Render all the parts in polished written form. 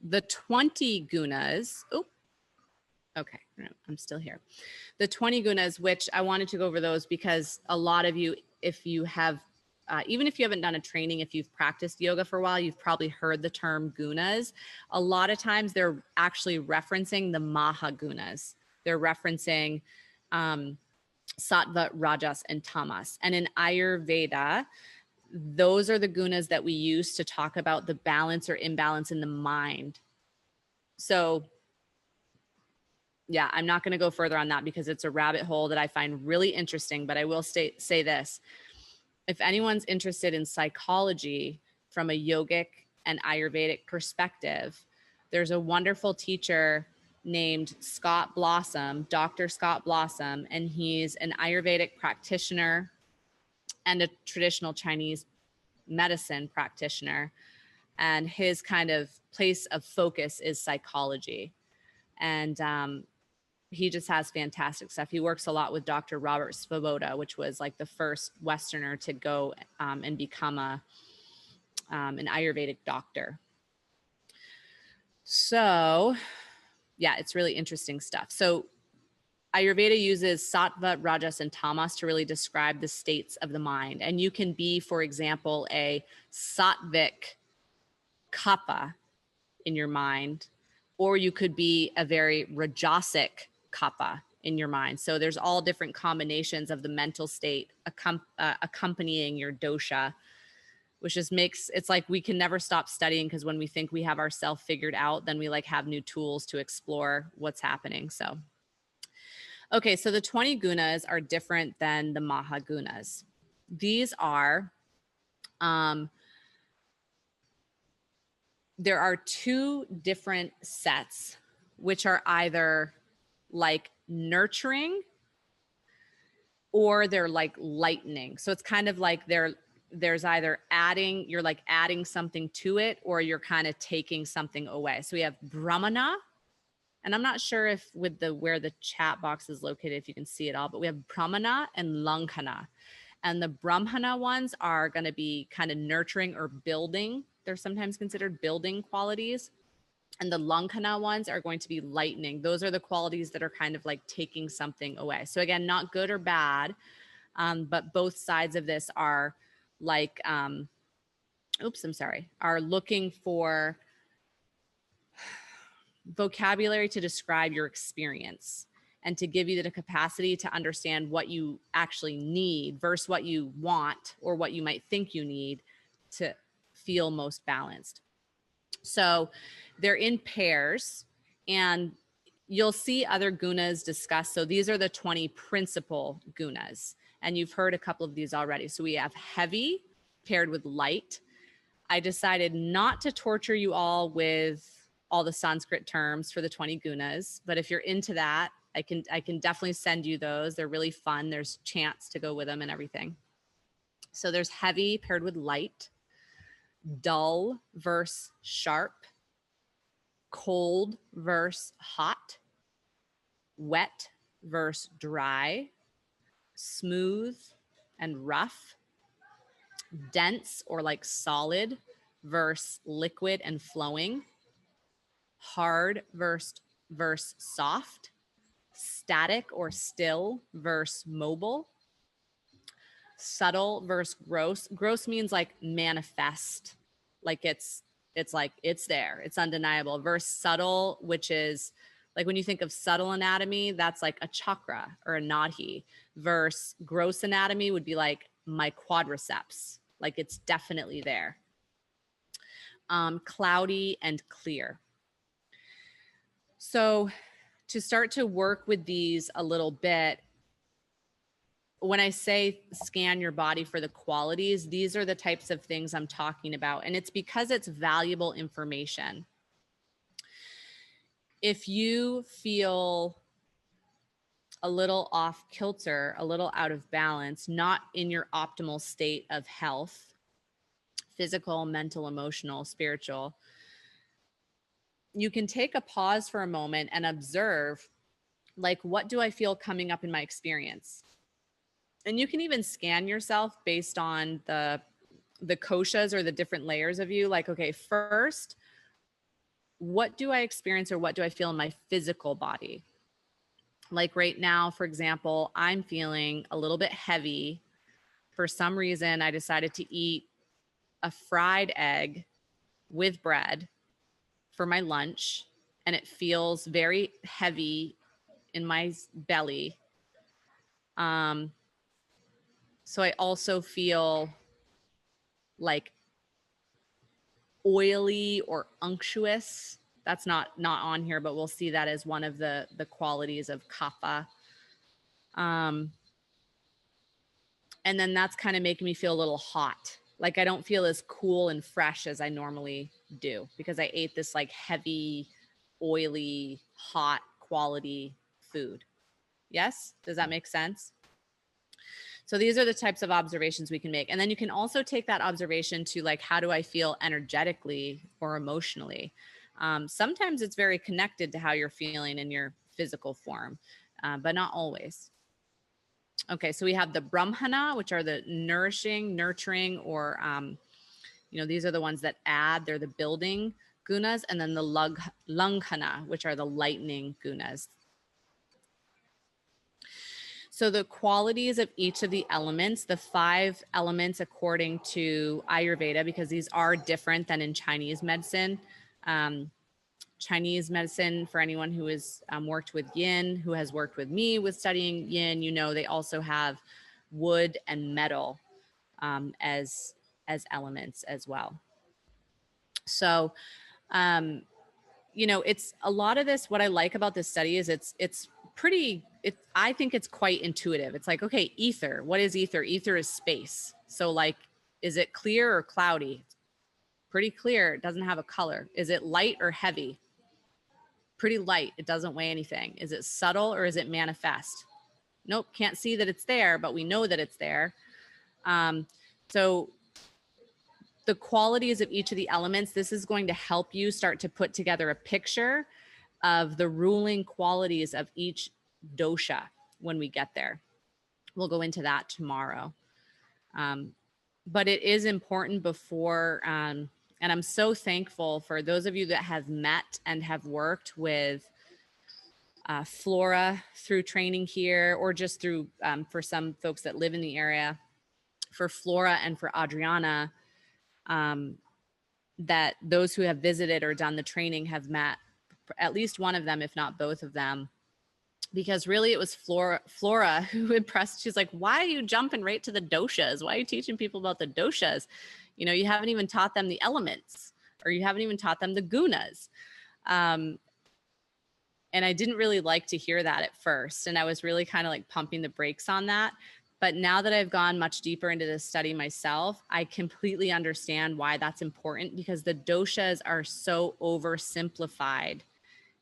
the 20 gunas. Oh, okay. I'm still here. The 20 gunas, which I wanted to go over those because a lot of you, if you have, even if you haven't done a training, if you've practiced yoga for a while, you've probably heard the term gunas. A lot of times they're actually referencing the Maha gunas. They're referencing Sattva, Rajas, and Tamas. And in Ayurveda, those are the gunas that we use to talk about the balance or imbalance in the mind. So yeah, I'm not going to go further on that because it's a rabbit hole that I find really interesting, but I will say this. If anyone's interested in psychology from a yogic and Ayurvedic perspective, there's a wonderful teacher named Scott Blossom, Dr. Scott Blossom, and he's an Ayurvedic practitioner and a traditional Chinese medicine practitioner. And his kind of place of focus is psychology. And he just has fantastic stuff. He works a lot with Dr. Robert Svoboda, which was like the first Westerner to go and become an Ayurvedic doctor. So yeah, it's really interesting stuff. So Ayurveda uses Sattva, Rajas, and Tamas to really describe the states of the mind. And you can be, for example, a Sattvic kapha in your mind, or you could be a very Rajasic kapha in your mind. So there's all different combinations of the mental state accompanying your dosha, which just makes, it's like we can never stop studying because when we think we have ourself figured out, then we like have new tools to explore what's happening. So, okay, so the 20 gunas are different than the Maha gunas. These are, there are two different sets, which are either like nurturing or they're like lightening. So it's kind of like there's either adding, you're like adding something to it, or you're kind of taking something away. So we have Brahmana, and I'm not sure if with the, where the chat box is located, if you can see it all, but we have Brahmana and Lankhana. And the Brahmana ones are going to be kind of nurturing or building. They're sometimes considered building qualities. And the Lankhana ones are going to be lightening. Those are the qualities that are kind of like taking something away. So again, not good or bad, but both sides of this are like, are looking for vocabulary to describe your experience and to give you the capacity to understand what you actually need versus what you want or what you might think you need to feel most balanced. So they're in pairs, and you'll see other gunas discussed. So these are the 20 principal gunas, and you've heard a couple of these already. So we have heavy paired with light. I decided not to torture you all with all the Sanskrit terms for the 20 gunas, but if you're into that, I can definitely send you those. They're really fun. There's chants to go with them and everything. So there's heavy paired with light, dull versus sharp, cold versus hot, wet versus dry, smooth and rough, dense or like solid versus liquid and flowing, hard versus soft, static or still versus mobile, subtle versus gross. Gross means like manifest, like it's like it's there, it's undeniable, versus subtle, which is like when you think of subtle anatomy, that's like a chakra or a nadhi, versus gross anatomy would be like my quadriceps, like it's definitely there. Cloudy and clear. So to start to work with these a little bit, when I say scan your body for the qualities, these are the types of things I'm talking about. And it's because it's valuable information. If you feel a little off kilter, a little out of balance, not in your optimal state of health, physical, mental, emotional, spiritual, you can take a pause for a moment and observe, like, what do I feel coming up in my experience? And you can even scan yourself based on the koshas or the different layers of you. Like, okay, first, what do I experience or what do I feel in my physical body? Like right now, for example, I'm feeling a little bit heavy. For some reason, I decided to eat a fried egg with bread for my lunch, and it feels very heavy in my belly. So I also feel like oily or unctuous. That's not on here, but we'll see that as one of the qualities of kapha. And then that's kind of making me feel a little hot. Like I don't feel as cool and fresh as I normally do because I ate this like heavy, oily, hot quality food. Yes? Does that make sense? So these are the types of observations we can make. And then you can also take that observation to like, how do I feel energetically or emotionally? Sometimes it's very connected to how you're feeling in your physical form, but not always. Okay, so we have the Brahmana, which are the nourishing, nurturing, or, these are the ones that add, they're the building gunas, and then the Langhana, which are the lightning gunas. So the qualities of each of the elements, the 5 elements according to Ayurveda, because these are different than in Chinese medicine. Chinese medicine, for anyone who has worked with yin, who has worked with me with studying yin, they also have wood and metal as elements as well. So, it's a lot of this. What I like about this study is I think it's quite intuitive. It's like, okay, ether. What is ether? Ether is space. So like, is it clear or cloudy? Pretty clear. It doesn't have a color. Is it light or heavy? Pretty light. It doesn't weigh anything. Is it subtle or is it manifest? Nope. Can't see that it's there, but we know that it's there. So the qualities of each of the elements, this is going to help you start to put together a picture of the ruling qualities of each dosha when we get there. We'll go into that tomorrow. But it is important before, and I'm so thankful for those of you that have met and have worked with Flora through training here, or just through, for some folks that live in the area, for Flora and for Adriana, that those who have visited or done the training have met at least one of them, if not both of them, because really it was Flora who impressed. She's like, why are you jumping right to the doshas? Why are you teaching people about the doshas? You haven't even taught them the elements, or you haven't even taught them the gunas. And I didn't really like to hear that at first. And I was really kind of like pumping the brakes on that. But now that I've gone much deeper into this study myself, I completely understand why that's important, because the doshas are so oversimplified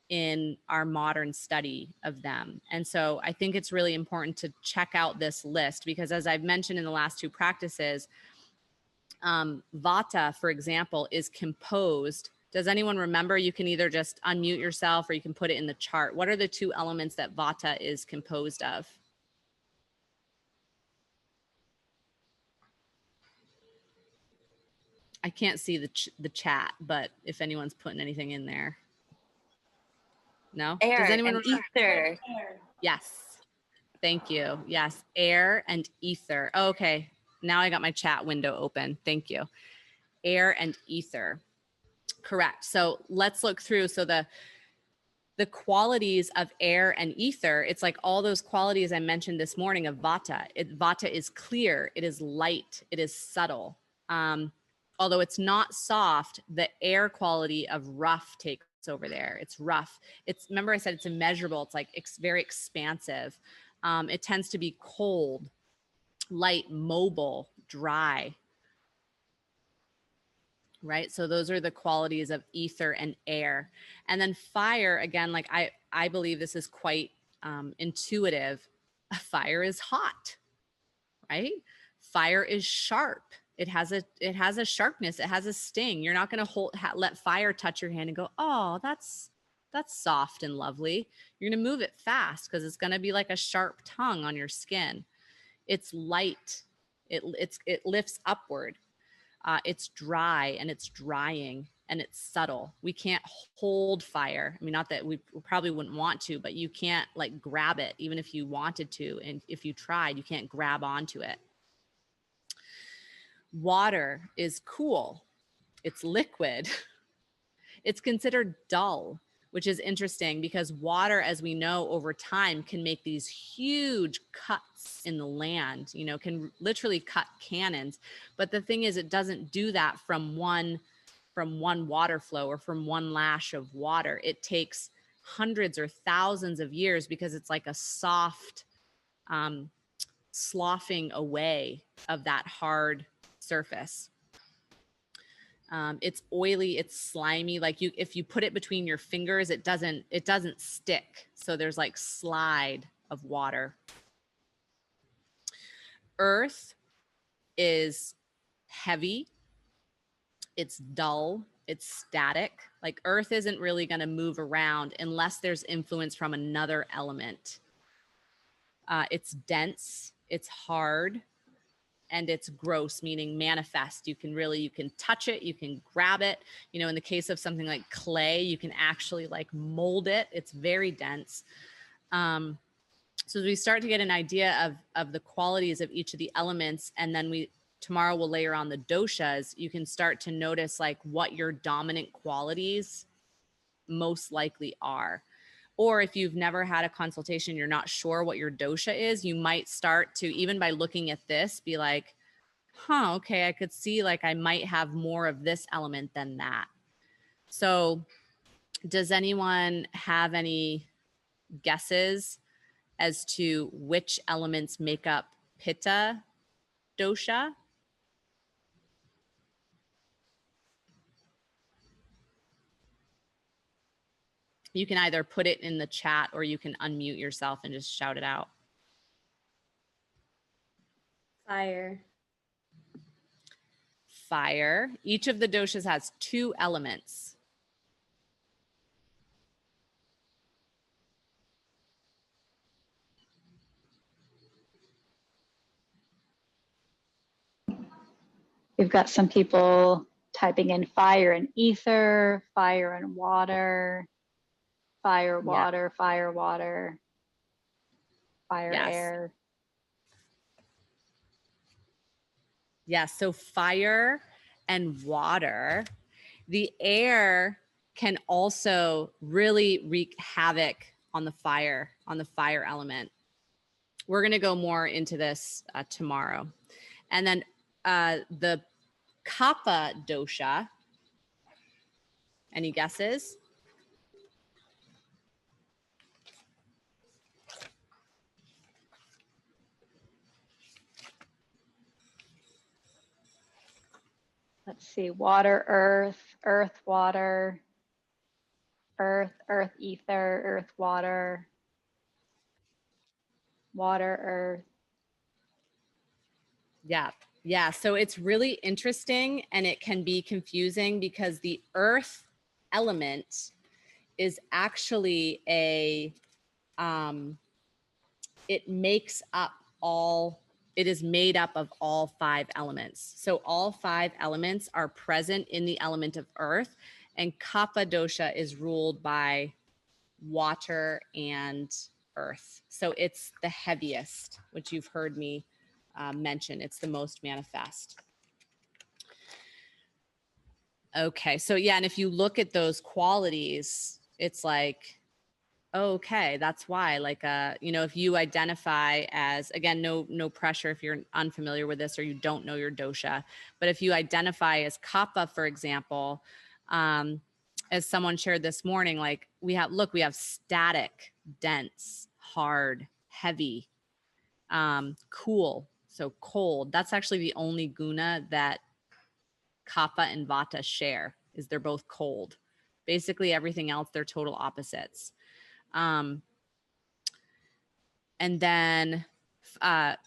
in our modern study of them. And so I think it's really important to check out this list, because as I've mentioned in the last 2 practices, Vata, for example, is composed. Does anyone remember? You can either just unmute yourself or you can put it in the chart. What are the 2 elements that Vata is composed of? I can't see the chat, but if anyone's putting anything in there. No? Air. Does anyone and ether. Yes. Thank you. Yes. Air and ether. Oh, okay. Now I got my chat window open. Thank you. Air and ether. Correct. So let's look through. So the qualities of air and ether, it's like all those qualities I mentioned this morning of Vata. Vata is clear. It is light. It is subtle. Although it's not soft, the air quality of rough takes over there. It's rough. Remember I said it's immeasurable. It's like very expansive. It tends to be cold, light, mobile, dry. Right? So those are the qualities of ether and air. And then fire, again, like I believe this is quite intuitive. Fire is hot, right? Fire is sharp. It has a sharpness. It has a sting. You're not going to let fire touch your hand and go, oh, that's soft and lovely. You're going to move it fast because it's going to be like a sharp tongue on your skin. It's light. It lifts upward. It's dry and it's drying. and it's subtle. We can't hold fire. I mean, not that we probably wouldn't want to, but you can't like grab it even if you wanted to. And if you tried, you can't grab onto it. Water is cool. It's liquid. It's considered dull, which is interesting because water, as we know, over time can make these huge cuts in the land, you know, can literally cut cannons. But the thing is, it doesn't do that from one water flow or from one lash of water. It takes hundreds or thousands of years because it's like a soft sloughing away of that hard surface. It's oily, it's slimy. Like if you put it between your fingers, it doesn't stick. So there's like slide of water. Earth is heavy. It's dull. It's static. Like earth isn't really going to move around unless there's influence from another element. It's dense. It's hard. And it's gross, meaning manifest. You can touch it, you can grab it. You know, in the case of something like clay, you can actually like mold it. It's very dense. So we start to get an idea of the qualities of each of the elements, and then tomorrow we'll layer on the doshas. You can start to notice like what your dominant qualities most likely are. Or if you've never had a consultation, you're not sure what your dosha is, you might start to, even by looking at this, be like, okay, I could see like I might have more of this element than that. So does anyone have any guesses as to which elements make up pitta dosha? You can either put it in the chat or you can unmute yourself and just shout it out. Fire. Fire. Each of the doshas has 2 elements. We've got some people typing in fire and ether, fire and water, fire, water, yeah. Fire, water, fire, yes. Air. Yeah, so fire and water. The air can also really wreak havoc on the fire element. We're going to go more into this tomorrow. And then the kapha dosha. Any guesses? Let's see, water, earth, earth, water, earth, earth, ether, earth, water, water, earth. Yeah. So it's really interesting and it can be confusing because the earth element is actually it is made up of all 5 elements. So all 5 elements are present in the element of earth, and kapha dosha is ruled by water and earth. So it's the heaviest, which you've heard me mention. It's the most manifest. Okay, so yeah, and if you look at those qualities, it's like, okay, that's why, like, you know, if you identify as, again, no pressure if you're unfamiliar with this or you don't know your dosha, but if you identify as kapha, for example, as someone shared this morning, like we have static, dense, hard, heavy, cool, so cold. That's actually the only guna that kapha and vata share, is they're both cold. Basically everything else, they're total opposites. And then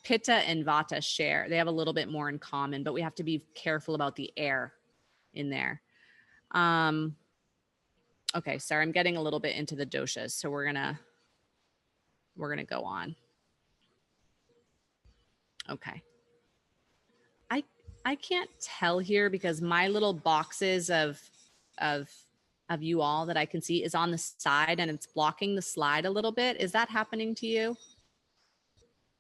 pitta and vata share. They have a little bit more in common, but we have to be careful about the air in there. Okay, sorry, I'm getting a little bit into the doshas, so we're gonna go on. Okay. I can't tell here because my little boxes of of you all that I can see is on the side and it's blocking the slide a little bit. Is that happening to you?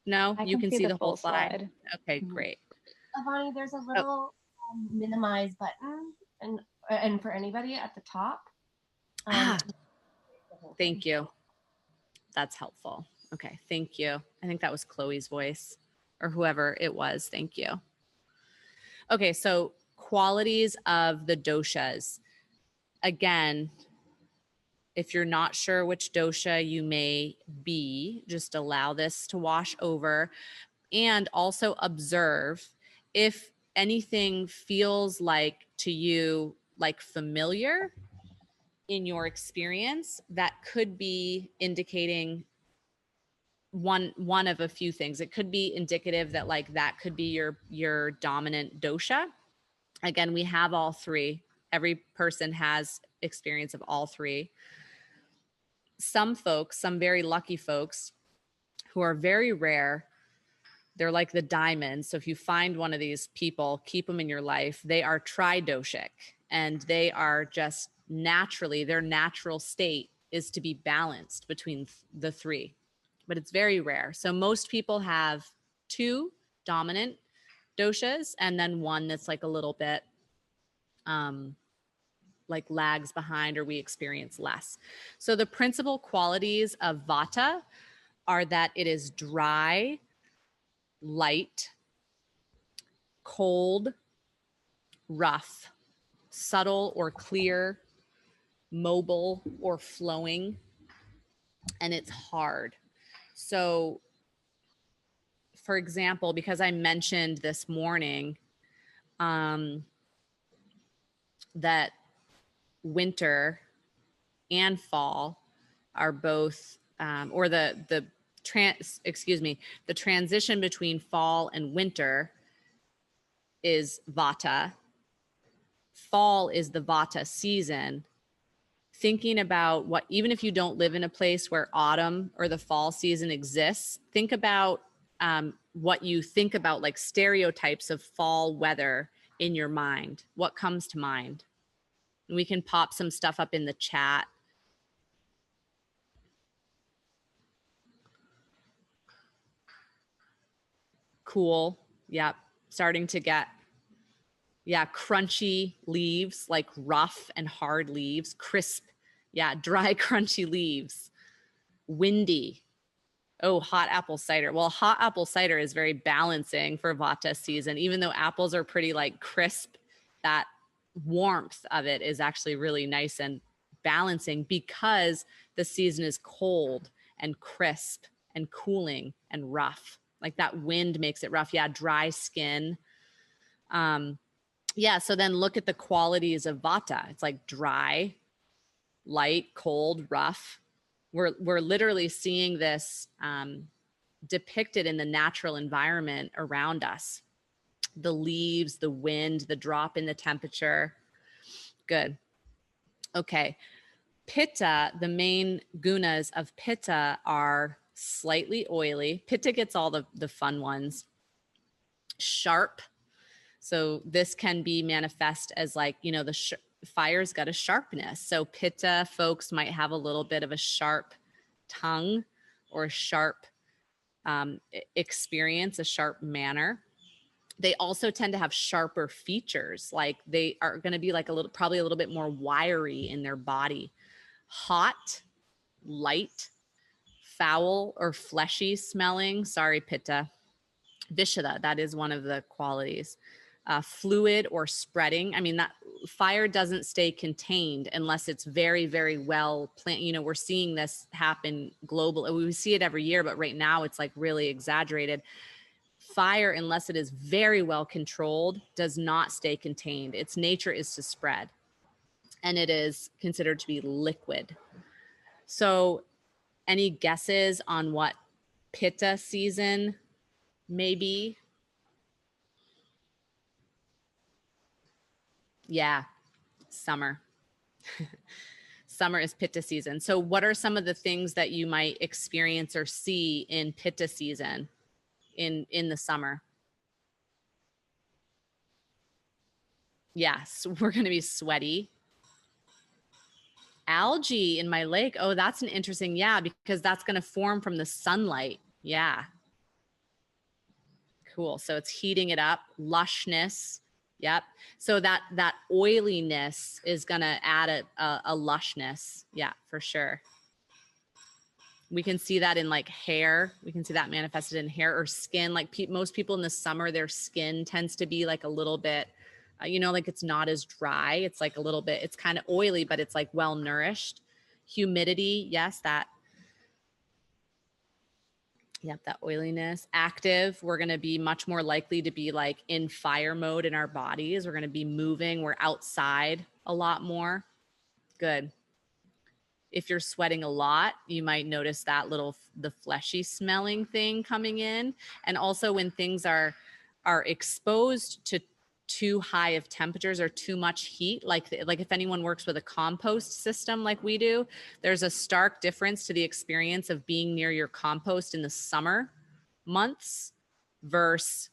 No, I you can see the whole full slide. Okay, Mhm. great. Avani, there's a little minimize button and for anybody at the top. Thank you. That's helpful. Okay, thank you. I think that was Chloe's voice or whoever it was. Thank you. Okay, so qualities of the doshas. Again, if you're not sure which dosha you may be, just allow this to wash over and also observe if anything feels like to you like familiar in your experience. That could be indicating one of a few things. It could be indicative that like that could be your dominant dosha. Again, we have all three. Every person has experience of all three. Some folks, some very lucky folks who are very rare, they're like the diamonds. So if you find one of these people, keep them in your life. They are tridoshic and they are just naturally, their natural state is to be balanced between the three, but it's very rare. So most people have two dominant doshas and then one that's like a little bit like lags behind or we experience less. So the principal qualities of vata are that it is dry, light, cold, rough, subtle or clear, mobile or flowing, and it's hard. So for example, because I mentioned this morning that winter and fall are both, or the transition between fall and winter is vata. Fall is the vata season. Thinking about what, even if you don't live in a place where autumn or the fall season exists, think about what you think about, like stereotypes of fall weather in your mind. What comes to mind? And we can pop some stuff up in the chat. Cool. Yep. Starting to get, yeah, crunchy leaves, like rough and hard leaves, crisp. Yeah, dry, crunchy leaves. Windy. Oh, hot apple cider. Well, hot apple cider is very balancing for vata season. Even though apples are pretty like crisp, that warmth of it is actually really nice and balancing because the season is cold and crisp and cooling and rough. Like that wind makes it rough. Yeah, dry skin. Yeah, so then look at the qualities of vata. It's like dry, light, cold, rough. We're literally seeing this depicted in the natural environment around us. The leaves, the wind, the drop in the temperature. Good. Okay. Pitta, the main gunas of pitta are slightly oily. Pitta gets all the fun ones. Sharp. So this can be manifest as like, you know, the fire's got a sharpness. So pitta folks might have a little bit of a sharp tongue or a sharp experience, a sharp manner. They also tend to have sharper features. Like they are going to be like probably a little bit more wiry in their body. Hot, light, foul or fleshy smelling. Sorry, pitta. Vishada, that is one of the qualities. Fluid or spreading. I mean, that fire doesn't stay contained unless it's very, very well planned. You know, we're seeing this happen globally. We see it every year, but right now it's like really exaggerated. Fire, unless it is very well controlled, does not stay contained. Its nature is to spread, and it is considered to be liquid. So any guesses on what pitta season may be? Yeah, summer. Summer is pitta season. So what are some of the things that you might experience or see in pitta season in the summer? Yes, we're going to be sweaty. Algae in my lake. Oh, that's an interesting, yeah, because that's going to form from the sunlight. Yeah. Cool. So it's heating it up, lushness. Yep. So that oiliness is going to add a lushness. Yeah, for sure. We can see that in like hair. We can see that manifested in hair or skin. Like most people in the summer, their skin tends to be like a little bit, like it's not as dry. It's like a little bit, it's kind of oily, but it's like well nourished. Humidity. Yes, that oiliness. Active, we're going to be much more likely to be like in fire mode in our bodies. We're going to be moving. We're outside a lot more. Good. If you're sweating a lot, you might notice that the fleshy smelling thing coming in. And also when things are exposed to too high of temperatures or too much heat, like if anyone works with a compost system like we do, there's a stark difference to the experience of being near your compost in the summer months versus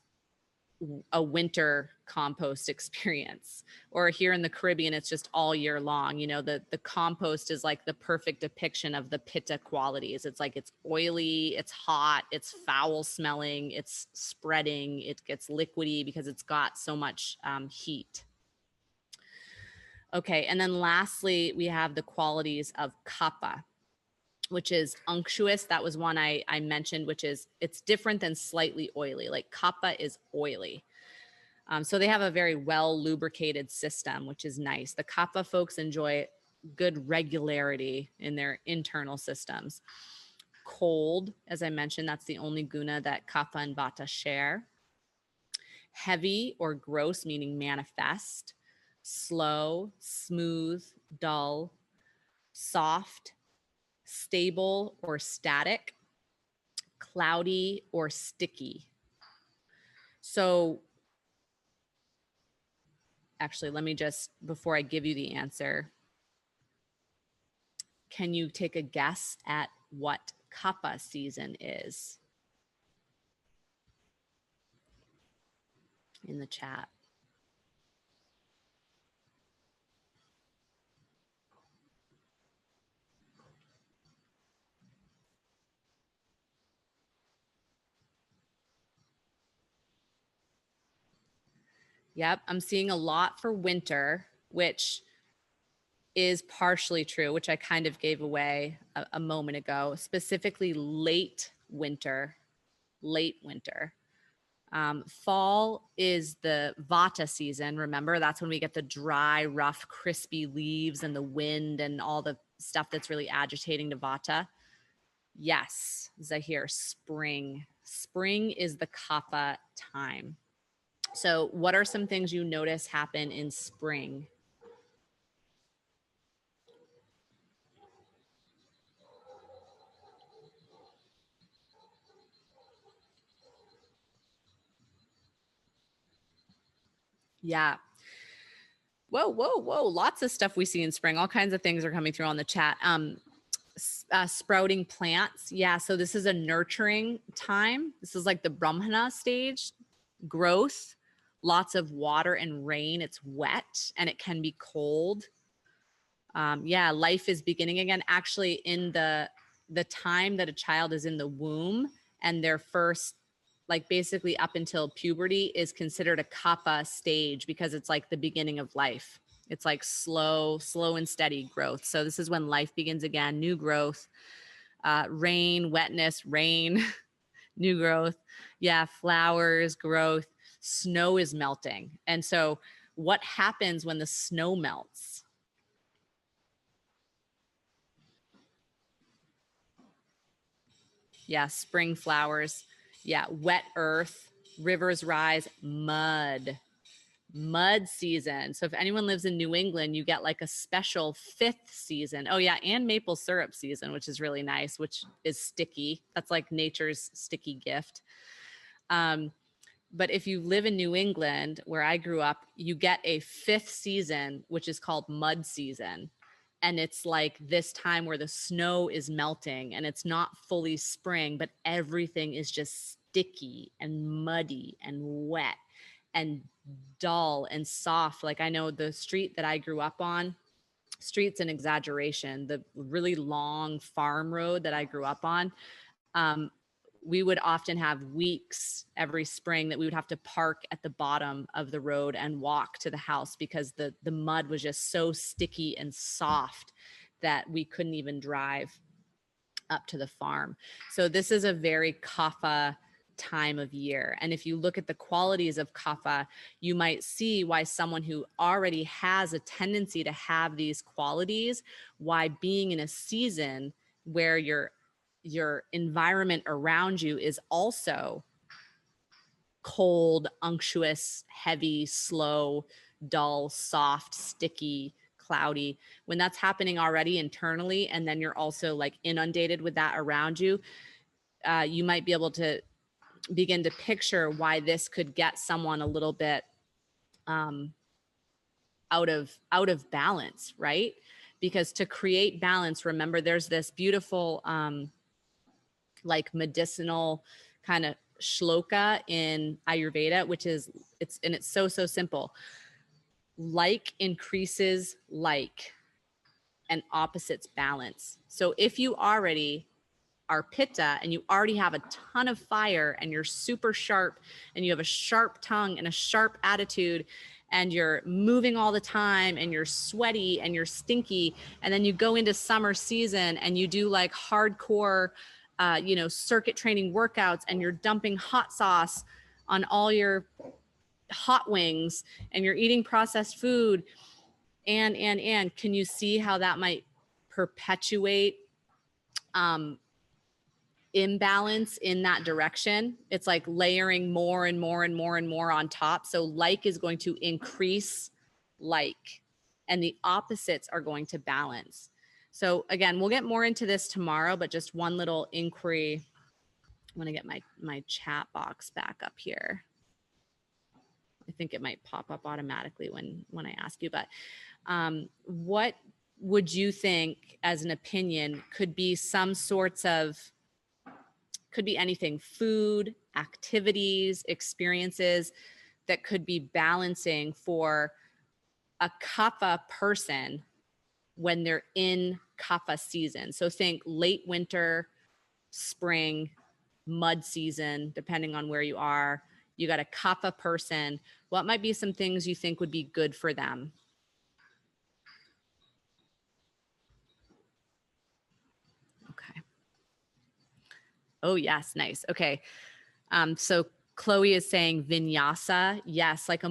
a winter compost experience. Or here in the Caribbean, it's just all year long. The compost is like the perfect depiction of the pitta qualities. It's like, it's oily, it's hot, it's foul smelling, it's spreading, it gets liquidy because it's got so much heat. Okay, and then lastly, we have the qualities of kapha, which is unctuous. That was one I mentioned, which is, it's different than slightly oily. Like kapha is oily. So they have a very well lubricated system, which is nice. The kapha folks enjoy good regularity in their internal systems. Cold, as I mentioned, that's the only guna that kapha and vata share. Heavy or gross, meaning manifest. Slow, smooth, dull. Soft, stable or static. Cloudy or sticky. So actually, let me just, before I give you the answer, can you take a guess at what kapha season is? In the chat. Yep, I'm seeing a lot for winter, which is partially true, which I kind of gave away a moment ago, specifically late winter. Fall is the vata season. Remember, that's when we get the dry, rough, crispy leaves and the wind and all the stuff that's really agitating to vata. Yes, Zahir, spring. Spring is the kapha time. So what are some things you notice happen in spring? Yeah. Whoa. Lots of stuff we see in spring. All kinds of things are coming through on the chat. Sprouting plants. Yeah. So this is a nurturing time. This is like the Brahmana stage. Growth, lots of water and rain. It's wet and it can be cold. Yeah. Life is beginning again. Actually, in the time that a child is in the womb and their first, like basically up until puberty, is considered a kapha stage because it's like the beginning of life. It's like slow and steady growth. So this is when life begins again, new growth, rain, wetness, rain, new growth. Yeah, flowers, growth, snow is melting. And so what happens when the snow melts? Yeah, spring flowers. Yeah, wet earth, rivers rise, mud season. So if anyone lives in New England, you get like a special 5th season. Oh yeah, and maple syrup season, which is really nice, which is sticky. That's like nature's sticky gift. But if you live in New England, where I grew up, you get a 5th season, which is called mud season. And it's like this time where the snow is melting and it's not fully spring, but everything is just sticky and muddy and wet and dull and soft. Like I know the street that I grew up on, street's an exaggeration. The really long farm road that I grew up on, we would often have weeks every spring that we would have to park at the bottom of the road and walk to the house because the mud was just so sticky and soft that we couldn't even drive up to the farm. So this is a very kapha time of year. And if you look at the qualities of kapha, you might see why someone who already has a tendency to have these qualities, why being in a season where your environment around you is also cold, unctuous, heavy, slow, dull, soft, sticky, cloudy, when that's happening already internally, and then you're also like inundated with that around you, you might be able to begin to picture why this could get someone a little bit out of balance, right? Because to create balance, remember there's this beautiful like medicinal kind of shloka in Ayurveda, which is it's so simple. Like increases like, and opposites balance. So if you already are pitta and you already have a ton of fire and you're super sharp and you have a sharp tongue and a sharp attitude and you're moving all the time and you're sweaty and you're stinky, and then you go into summer season and you do like hardcore circuit training workouts and you're dumping hot sauce on all your hot wings and you're eating processed food and can you see how that might perpetuate imbalance in that direction? It's like layering more and more and more and more on top. So like is going to increase like, and the opposites are going to balance. So again, we'll get more into this tomorrow, but just one little inquiry. I'm going to get my chat box back up here. I think it might pop up automatically when I ask you, but what would you think as an opinion could be some sorts of, could be anything, food, activities, experiences that could be balancing for a kapha person when they're in kapha season? So think late winter, spring, mud season, depending on where you are. You got a kapha person. What might be some things you think would be good for them? Okay. Oh, yes. Nice. Okay. So Chloe is saying vinyasa. Yes. Like a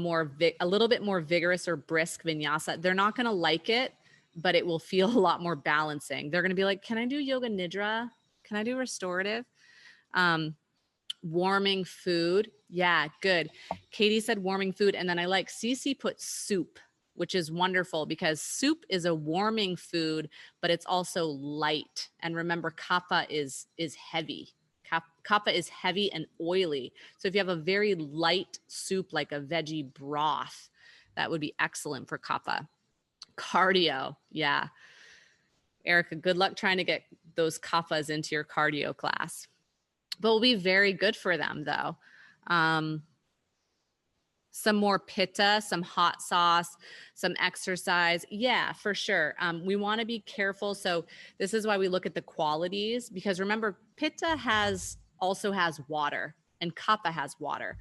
little bit more vigorous or brisk vinyasa. They're not going to like it, but it will feel a lot more balancing. They're going to be like, can I do yoga nidra? Can I do restorative? Warming food. Yeah, good. Katie said warming food. And then I like Cece put soup, which is wonderful because soup is a warming food, but it's also light. And remember, kapha is heavy. Kapha is heavy and oily. So if you have a very light soup, like a veggie broth, that would be excellent for kapha. Cardio. Yeah. Erica, good luck trying to get those kaphas into your cardio class. But will be very good for them though. Some more pitta, some hot sauce, some exercise. Yeah, for sure. We want to be careful. So this is why we look at the qualities, because remember, pitta also has water and kapha has water.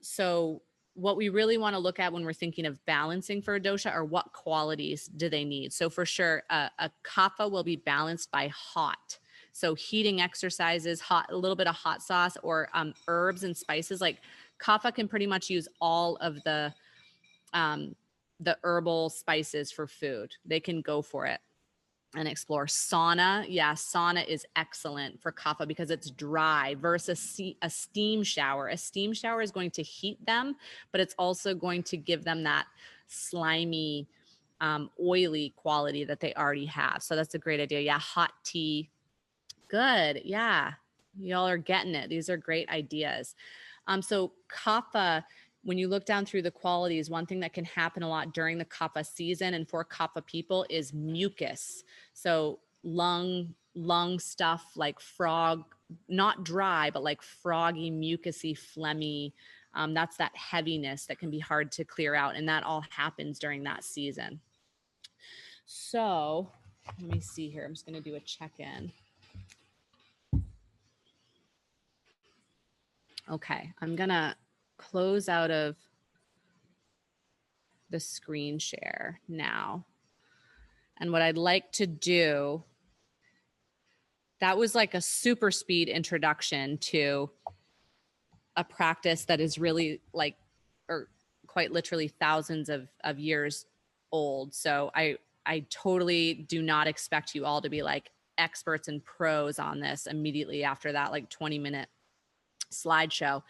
So what we really want to look at when we're thinking of balancing for a dosha are what qualities do they need? So for sure, a kapha will be balanced by hot. So heating exercises, a little bit of hot sauce, or herbs and spices. Like kapha can pretty much use all of the herbal spices for food. They can go for it and explore. Sauna. Yeah, sauna is excellent for kapha because it's dry versus a steam shower. A steam shower is going to heat them, but it's also going to give them that slimy, oily quality that they already have. So that's a great idea. Yeah, hot tea. Good. Yeah. Y'all are getting it. These are great ideas. So kapha, when you look down through the qualities, one thing that can happen a lot during the kapha season and for kapha people is mucus. So lung stuff like frog, not dry, but like froggy, mucusy, phlegmy. That's that heaviness that can be hard to clear out. And that all happens during that season. So let me see here. I'm just going to do a check-in. Okay, I'm going to close out of the screen share now. And what I'd like to do, that was like a super speed introduction to a practice that is really like, or quite literally thousands of years old. So I totally do not expect you all to be like experts and pros on this immediately after that like 20-minute slideshow.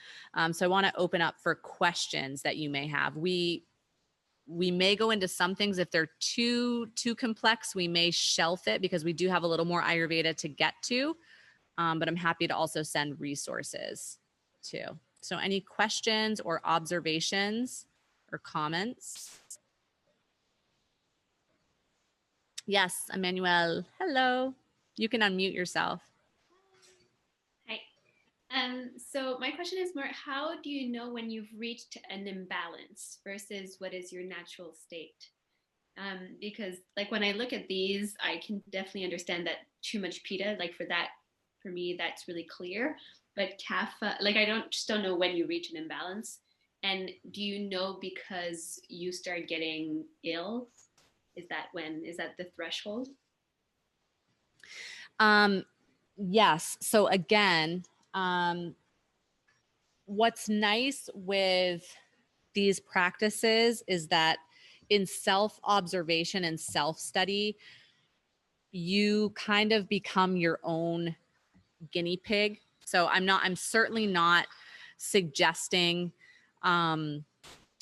So I want to open up for questions that you may have. We may go into some things if they're too complex. We may shelf it because we do have a little more Ayurveda to get to. But I'm happy to also send resources too. So any questions or observations or comments? Yes, Emmanuel. Hello. You can unmute yourself. Hi. So my question is more, how do you know when you've reached an imbalance versus what is your natural state? Because like when I look at these, I can definitely understand that too much pita, like for me, that's really clear. But kapha, like I don't know when you reach an imbalance. And do you know because you start getting ill? Is that the threshold? Yes. So again, what's nice with these practices is that in self-observation and self-study, you kind of become your own guinea pig. So I'm certainly not suggesting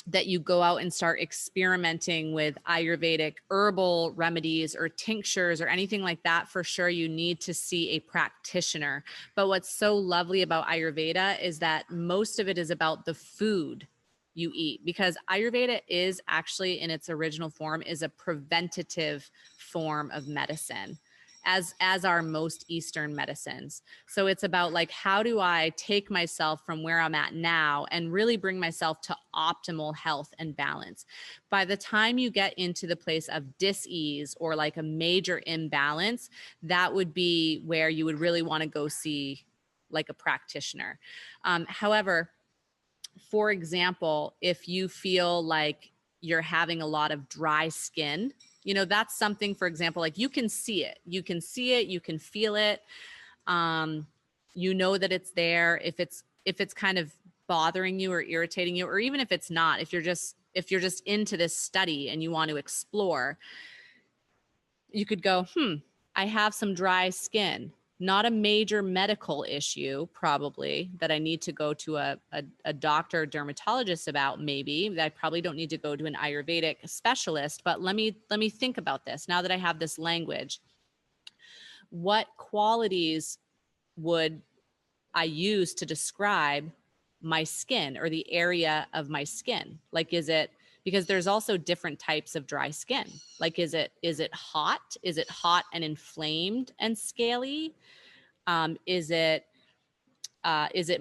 that you go out and start experimenting with Ayurvedic herbal remedies or tinctures or anything like that. For sure, you need to see a practitioner. But what's so lovely about Ayurveda is that most of it is about the food you eat, because Ayurveda is actually in its original form is a preventative form of medicine, as are most Eastern medicines. So it's about like, how do I take myself from where I'm at now and really bring myself to optimal health and balance? By the time you get into the place of dis-ease or like a major imbalance, that would be where you would really want to go see like a practitioner. However, for example, if you feel like you're having a lot of dry skin, that's something, for example, like you can see it, you can feel it. That it's there. If it's kind of bothering you or irritating you, or even if it's not, if you're just into this study and you want to explore, you could go, I have some dry skin. Not a major medical issue, probably, that I need to go to a doctor or dermatologist about. Maybe that I probably don't need to go to an Ayurvedic specialist, but let me think about this. Now that I have this language, what qualities would I use to describe my skin or the area of my skin? Like, is it, because there's also different types of dry skin. Like, is it hot? Is it hot and inflamed and scaly? Is it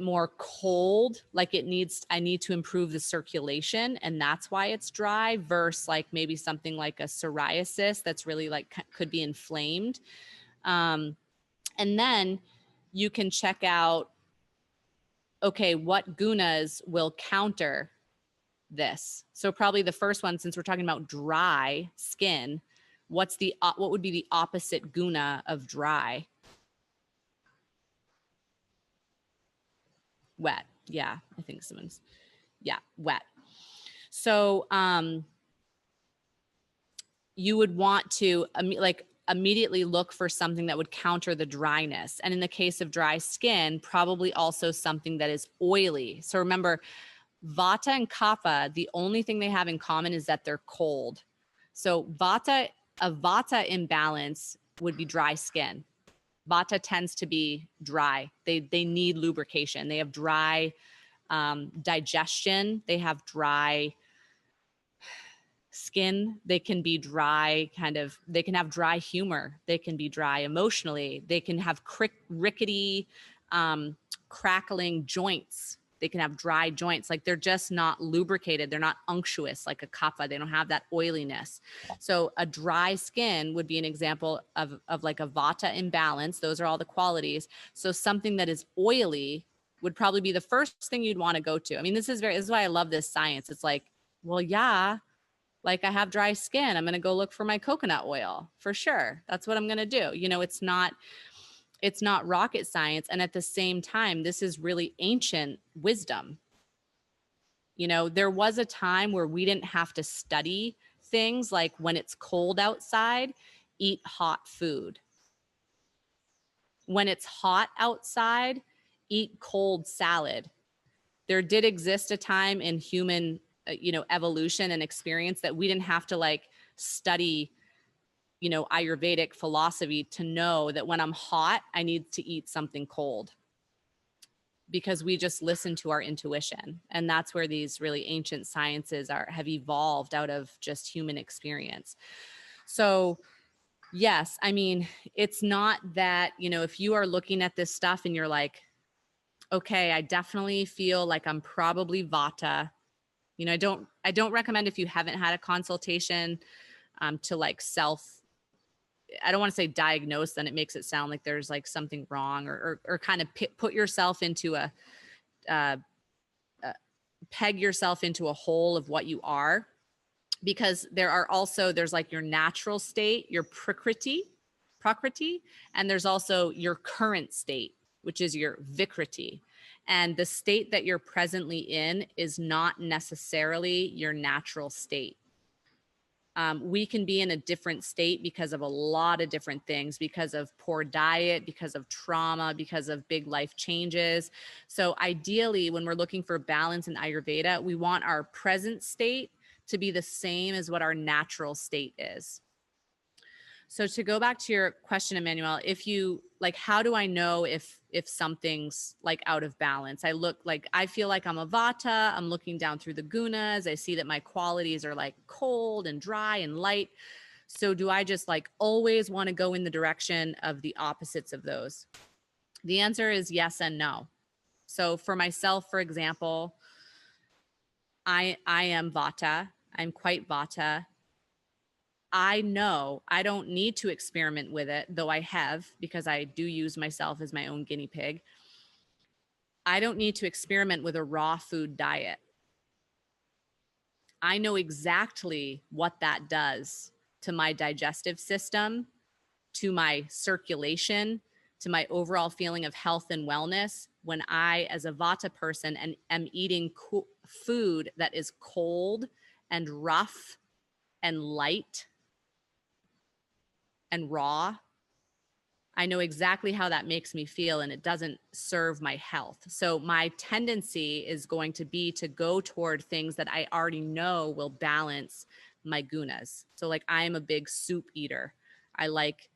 more cold? Like I need to improve the circulation and that's why it's dry, versus like maybe something like a psoriasis that's really like could be inflamed. And then you can check out, okay, what gunas will counter this? So probably the first one, since we're talking about dry skin, what would be the opposite guna of dry? Wet. Yeah, I think wet. So you would want to immediately look for something that would counter the dryness. And in the case of dry skin, probably also something that is oily. So remember, Vata and Kapha, the only thing they have in common is that they're cold. So a Vata imbalance would be dry skin. Vata tends to be dry. They need lubrication. They have dry digestion. They have dry skin. They can be dry, they can have dry humor. They can be dry emotionally. They can have rickety, crackling joints They can have dry joints. Like they're just not lubricated. They're not unctuous like a kapha. They don't have that oiliness. So a dry skin would be an example of like a vata imbalance. Those are all the qualities. So something that is oily would probably be the first thing you'd want to go to. I mean, this is why I love this science. It's like, well, yeah, like I have dry skin. I'm going to go look for my coconut oil for sure. That's what I'm going to do. You know, it's not rocket science. And at the same time, this is really ancient wisdom. You know, there was a time where we didn't have to study things like when it's cold outside, eat hot food. When it's hot outside, eat cold salad. There did exist a time in human, evolution and experience that we didn't have to like study, Ayurvedic philosophy to know that when I'm hot, I need to eat something cold, because we just listen to our intuition. And that's where these really ancient sciences have evolved out of just human experience. So yes, I mean, it's not that, if you are looking at this stuff and you're like, okay, I definitely feel like I'm probably vata. I don't recommend, if you haven't had a consultation, to like I don't want to say diagnose, then it makes it sound like there's like something wrong, or kind of put yourself into peg yourself into a hole of what you are. Because there's like your natural state, your prakriti, and there's also your current state, which is your vikriti. And the state that you're presently in is not necessarily your natural state. We can be in a different state because of a lot of different things, because of poor diet, because of trauma, because of big life changes. So ideally, when we're looking for balance in Ayurveda, we want our present state to be the same as what our natural state is. So to go back to your question, Emmanuel, if you like, how do I know if something's like out of balance? I feel like I'm a vata. I'm looking down through the gunas. I see that my qualities are like cold and dry and light. So do I just like always want to go in the direction of the opposites of those? The answer is yes and no. So for myself, for example, I am vata. I'm quite vata. I know I don't need to experiment with it, though I have, because I do use myself as my own guinea pig. I don't need to experiment with a raw food diet. I know exactly what that does to my digestive system, to my circulation, to my overall feeling of health and wellness when I, as a vata person, am eating food that is cold and rough and light and raw. I know exactly how that makes me feel, and it doesn't serve my health. So my tendency is going to be to go toward things that I already know will balance my gunas. So like I am a big soup eater. I like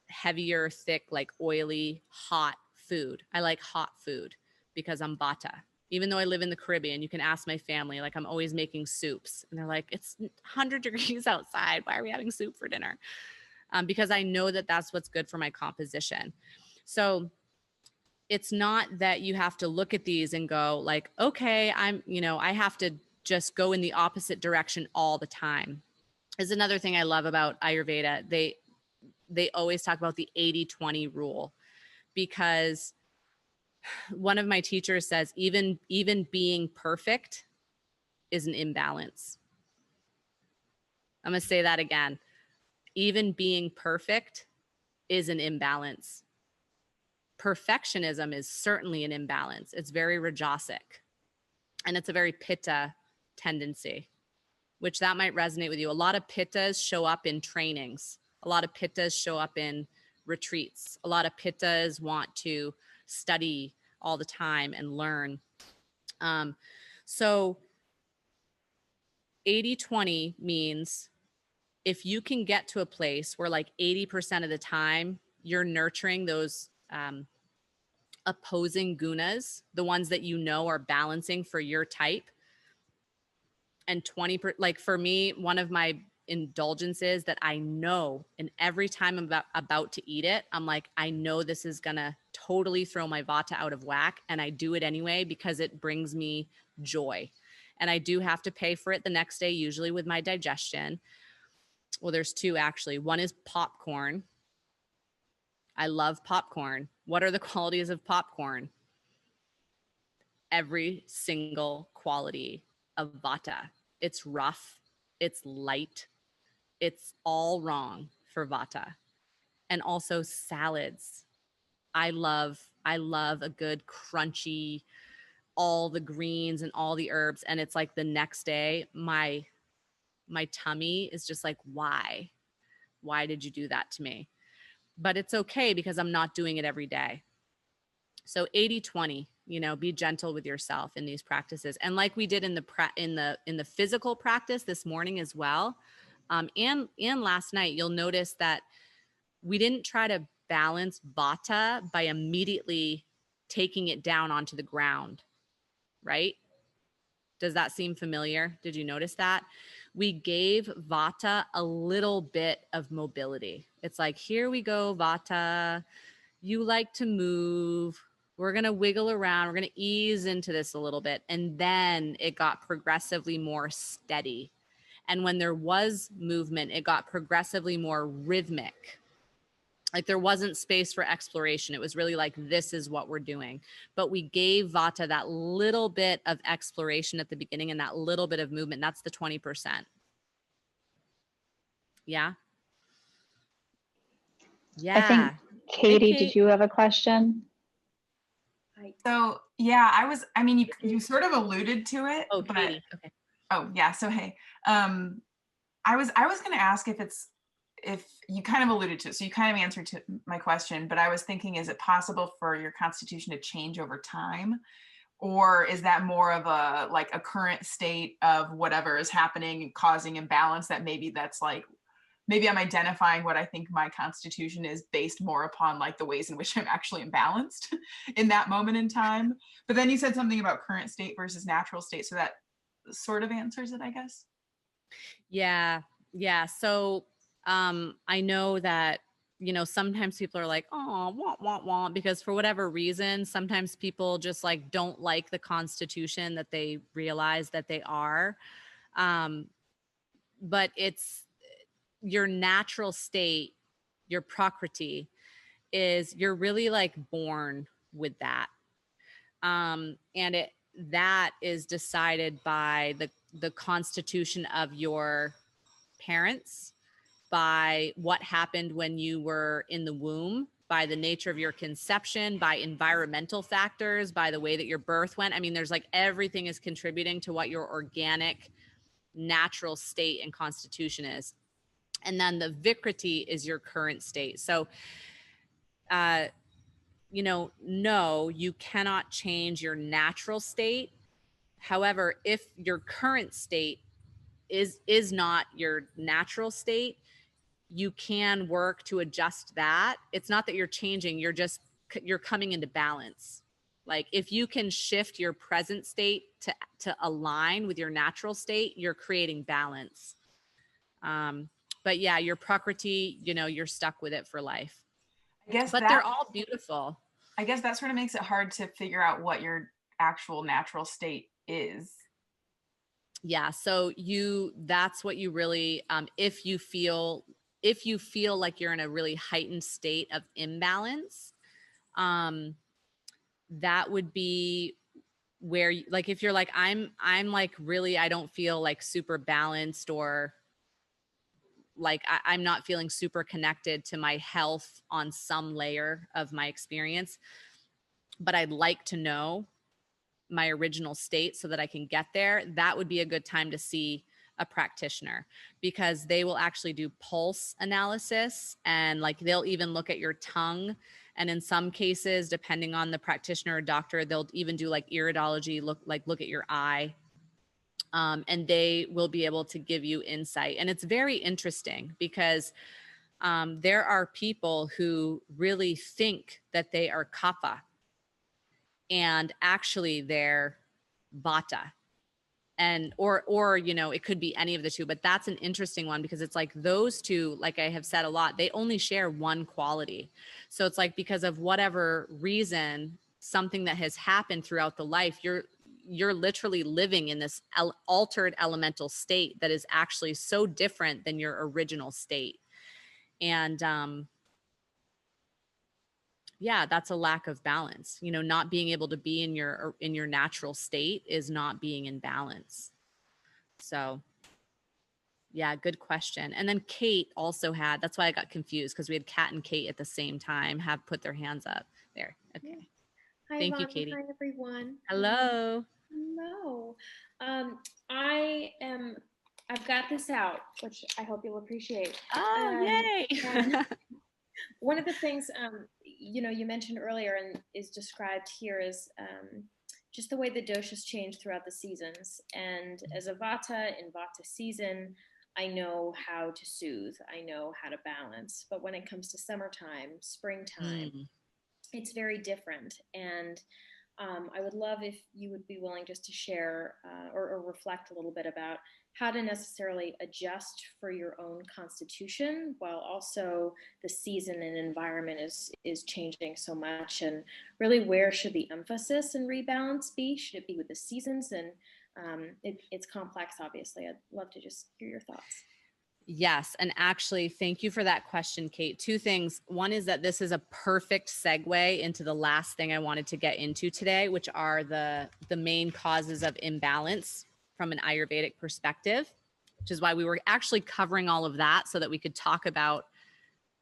heavier, thick, like oily, hot food. I like hot food because I'm vata. Even though I live in the Caribbean, you can ask my family, like I'm always making soups. And they're like, it's 100 degrees outside. Why are we having soup for dinner? Because I know that that's what's good for my composition. So it's not that you have to look at these and go like, okay, I have to just go in the opposite direction all the time. Is another thing I love about Ayurveda. They always talk about the 80-20 rule, because one of my teachers says, even being perfect is an imbalance. I'm going to say that again. Even being perfect is an imbalance. Perfectionism is certainly an imbalance. It's very rajasic, and it's a very pitta tendency, which that might resonate with you. A lot of pittas show up in trainings. A lot of pittas show up in retreats. A lot of pittas want to study all the time and learn. So 80-20 means if you can get to a place where like 80% of the time you're nurturing those opposing gunas, the ones that you know are balancing for your type, and 20%, like for me, one of my indulgences that I know, and every time I'm about to eat it, I'm like, I know this is gonna totally throw my vata out of whack, and I do it anyway because it brings me joy. And I do have to pay for it the next day, usually with my digestion. Well, there's two actually. One is popcorn. I love popcorn. What are the qualities of popcorn? Every single quality of vata. It's rough, it's light, it's all wrong for vata. And also salads. I love a good crunchy, all the greens and all the herbs. And it's like the next day, my tummy is just like, why did you do that to me? But it's okay because I'm not doing it every day. So 80-20, be gentle with yourself in these practices. And like we did in the physical practice this morning as well, and last night, you'll notice that we didn't try to balance vata by immediately taking it down onto the ground, right? Does that seem familiar? Did you notice that? We gave vata a little bit of mobility. It's like, here we go, vata. You like to move. We're going to wiggle around. We're going to ease into this a little bit. And then it got progressively more steady. And when there was movement, it got progressively more rhythmic. Like there wasn't space for exploration. It was really like, this is what we're doing. But we gave vata that little bit of exploration at the beginning and that little bit of movement. That's the 20%. Yeah. Yeah. I think, Katie, Hey, Kate. did you have a question? So yeah, you sort of alluded to it. Oh, but, Katie. Okay. Oh yeah. So, hey, I was going to ask if you kind of alluded to it. So you kind of answered to my question, but I was thinking, is it possible for your constitution to change over time? Or is that more of a current state of whatever is happening and causing imbalance, that maybe I'm identifying what I think my constitution is based more upon like the ways in which I'm actually imbalanced in that moment in time. But then you said something about current state versus natural state. So that sort of answers it, I guess. Yeah. Yeah. So I know that, sometimes people are like, oh, want, because for whatever reason, sometimes people just like don't like the constitution that they realize that they are. But it's your natural state, your prakriti is you're really like born with that. And that is decided by the constitution of your parents, by what happened when you were in the womb, by the nature of your conception, by environmental factors, by the way that your birth went. I mean, there's like everything is contributing to what your organic natural state and constitution is. And then the vikriti is your current state. So, no, you cannot change your natural state. However, if your current state is not your natural state, you can work to adjust that. It's not that you're changing, you're coming into balance. Like if you can shift your present state to align with your natural state, you're creating balance. But yeah, your prakriti, you're stuck with it for life. But they're all beautiful. I guess that sort of makes it hard to figure out what your actual natural state is. Yeah. So that's what you really, if you feel like you're in a really heightened state of imbalance, that would be where like, if you're like, I'm like, really, I don't feel like super balanced, or like I'm not feeling super connected to my health on some layer of my experience, but I'd like to know my original state so that I can get there. That would be a good time to see a practitioner, because they will actually do pulse analysis, and like they'll even look at your tongue. And in some cases, depending on the practitioner or doctor, they'll even do like iridology, look at your eye. And they will be able to give you insight. And it's very interesting because there are people who really think that they are kapha, and actually they're vata. And or you know, it could be any of the two, but that's an interesting one because it's like those two, like I have said a lot, they only share one quality. So it's like because of whatever reason, something that has happened throughout the life, you're literally living in this altered elemental state that is actually so different than your original state. And yeah, that's a lack of balance. You know, not being able to be in your natural state is not being in balance. So yeah, good question. And then Kate also had, that's why I got confused, because we had Kat and Kate at the same time have put their hands up there. Okay. Hi, Thank you, Avani. Katie. Hi, everyone. Hello. Hello. I've got this out, which I hope you'll appreciate. Oh, yay. One of the things, you mentioned earlier and is described here is just the way the doshas change throughout the seasons. And as a vata in vata season, I know how to soothe. I know how to balance. But when it comes to summertime, springtime, it's very different. And I would love if you would be willing just to share or reflect a little bit about how to necessarily adjust for your own constitution while also the season and environment is changing so much, and really where should the emphasis and rebalance be? Should it be with the seasons? And it's complex, obviously. I'd love to just hear your thoughts. Yes. And actually, thank you for that question, Kate. Two things. One is that this is a perfect segue into the last thing I wanted to get into today, which are the main causes of imbalance from an Ayurvedic perspective, which is why we were actually covering all of that so that we could talk about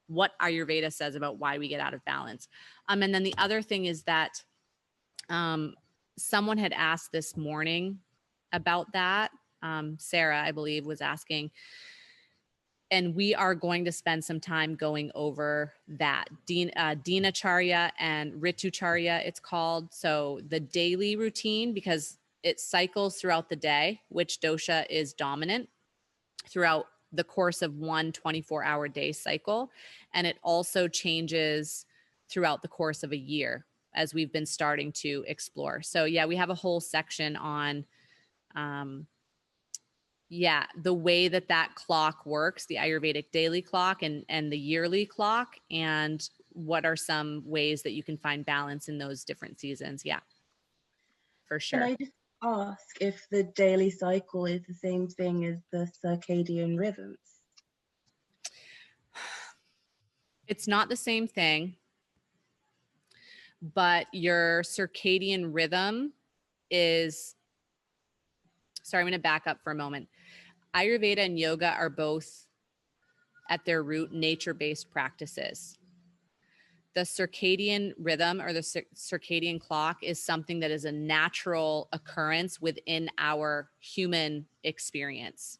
what Ayurveda says about why we get out of balance. And then the other thing is that someone had asked this morning about that. Sarah, I believe, was asking, and we are going to spend some time going over that Dinacharya and Ritucharya, it's called. So the daily routine, because it cycles throughout the day, which dosha is dominant throughout the course of one 24-hour day cycle. And it also changes throughout the course of a year, as we've been starting to explore. So yeah, we have a whole section on the way that clock works, the Ayurvedic daily clock and the yearly clock, and what are some ways that you can find balance in those different seasons. Yeah, for sure. Can I just ask if the daily cycle is the same thing as the circadian rhythms? It's not the same thing, but your circadian rhythm is, sorry, I'm going to back up for a moment. Ayurveda and yoga are both at their root nature-based practices. The circadian rhythm or the circadian clock is something that is a natural occurrence within our human experience.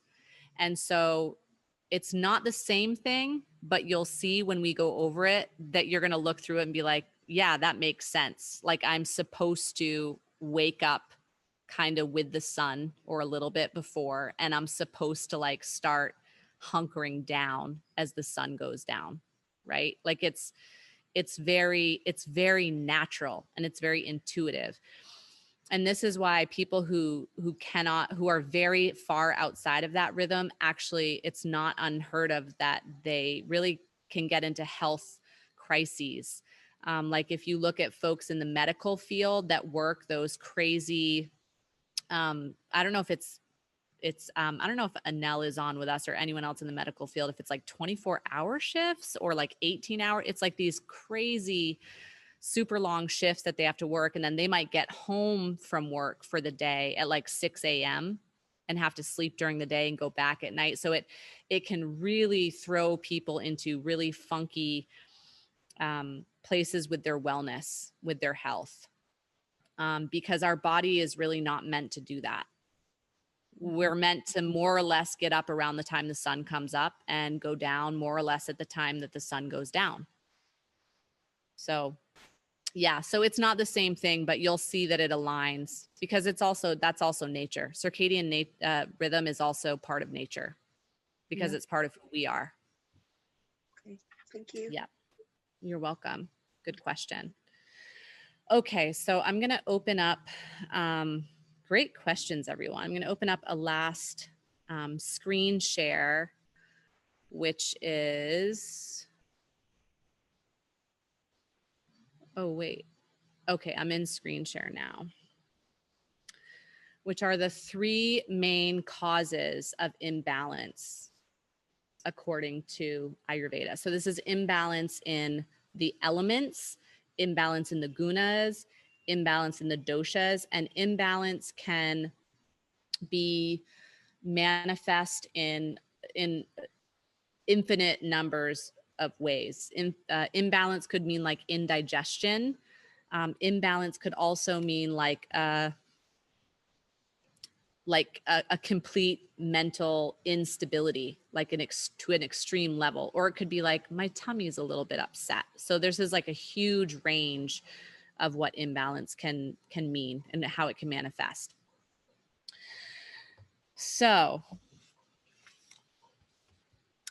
And so it's not the same thing, but you'll see when we go over it that you're going to look through it and be like, yeah, that makes sense. Like I'm supposed to wake up kind of with the sun or a little bit before, and I'm supposed to like start hunkering down as the sun goes down, right? Like it's very natural and it's very intuitive. And this is why people who are very far outside of that rhythm, actually, it's not unheard of that they really can get into health crises. Like if you look at folks in the medical field that work those crazy, I don't know if I don't know if Anel is on with us or anyone else in the medical field, if it's like 24-hour shifts or like 18-hour, it's like these crazy super long shifts that they have to work. And then they might get home from work for the day at like 6 a.m. and have to sleep during the day and go back at night. So it can really throw people into really funky places with their wellness, with their health, because our body is really not meant to do that. We're meant to more or less get up around the time the sun comes up and go down more or less at the time that the sun goes down. So yeah, so it's not the same thing, but you'll see that it aligns because that's also nature. Circadian rhythm is also part of nature because it's part of who we are. Okay, thank you. Yeah, you're welcome. Good question. Okay, so I'm going to open up Great questions, everyone. I'm going to open up a last screen share, which is, oh, wait. Okay, I'm in screen share now, which are the 3 main causes of imbalance according to Ayurveda. So this is imbalance in the elements, imbalance in the gunas, imbalance in the doshas, and imbalance can be manifest in infinite numbers of ways. Imbalance could mean like indigestion. Imbalance could also mean like a complete mental instability, like to an extreme level, or it could be like my tummy's a little bit upset. So there's like a huge range of what imbalance can mean and how it can manifest. So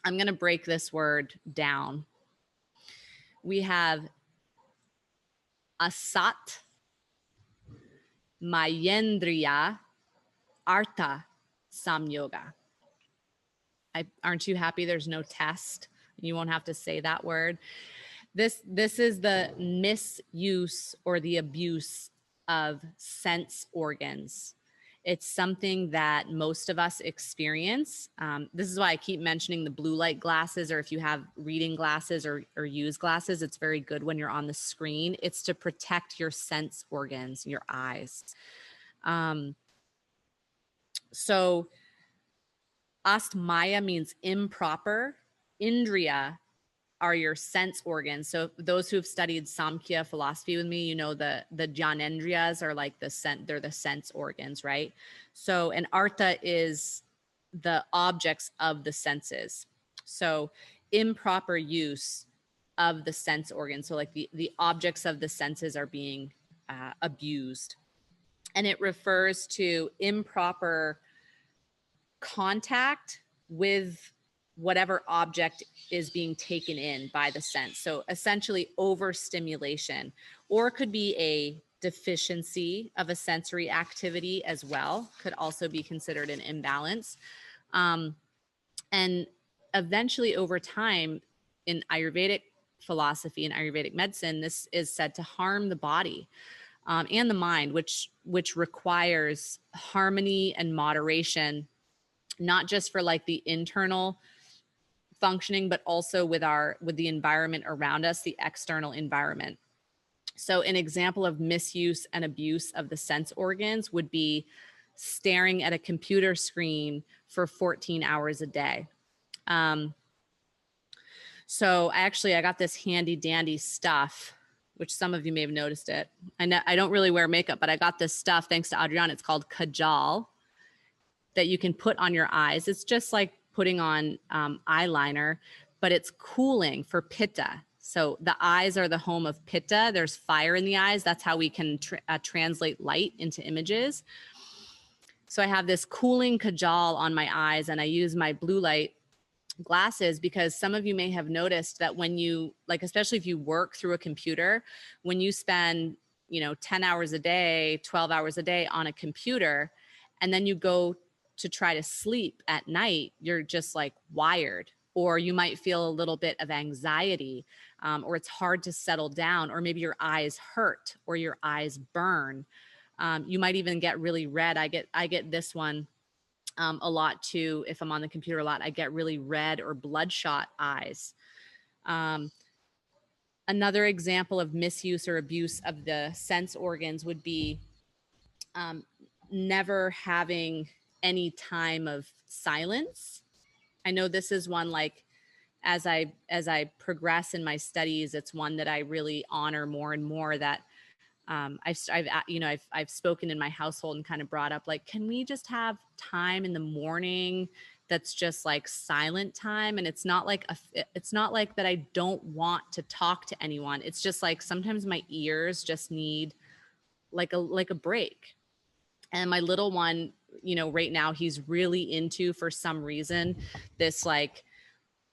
I'm going to break this word down. We have asat, mayendriya, artha, samyoga. Aren't you happy there's no test? You won't have to say that word. This is the misuse or the abuse of sense organs. It's something that most of us experience. This is why I keep mentioning the blue light glasses, or if you have reading glasses or use glasses, it's very good when you're on the screen. It's to protect your sense organs, your eyes. So astmaya means improper. Indriya are your sense organs. So those who have studied Samkhya philosophy with me, you know the Jnanendriyas are like they're the sense organs, right? So an artha is the objects of the senses. So improper use of the sense organs. So like the objects of the senses are being abused. And it refers to improper contact with whatever object is being taken in by the sense. So essentially overstimulation, or it could be a deficiency of a sensory activity as well, could also be considered an imbalance. And eventually over time in Ayurvedic philosophy and Ayurvedic medicine, this is said to harm the body and the mind, which requires harmony and moderation, not just for like the internal functioning, but also with the environment around us, the external environment. So an example of misuse and abuse of the sense organs would be staring at a computer screen for 14 hours a day. So I got this handy dandy stuff, which some of you may have noticed it. I don't really wear makeup, but I got this stuff thanks to Adriana. It's called kajal that you can put on your eyes. It's just like putting on eyeliner, but it's cooling for pitta. So the eyes are the home of pitta. There's fire in the eyes. That's how we can translate light into images. So I have this cooling kajal on my eyes, and I use my blue light glasses because some of you may have noticed that when you, like, especially if you work through a computer, when you spend, 10 hours a day, 12 hours a day on a computer, and then you go to try to sleep at night, you're just like wired, or you might feel a little bit of anxiety, or it's hard to settle down, or maybe your eyes hurt or your eyes burn. You might even get really red. I get this one a lot too. If I'm on the computer a lot, I get really red or bloodshot eyes. Another example of misuse or abuse of the sense organs would be never having any time of silence. I know this is one, like, as I progress in my studies, it's one that I really honor more and more, that I've spoken in my household and kind of brought up, like, can we just have time in the morning that's just like silent time? And it's not like that I don't want to talk to anyone. It's just like sometimes my ears just need like a break. And my little one, right now, he's really into, for some reason, this like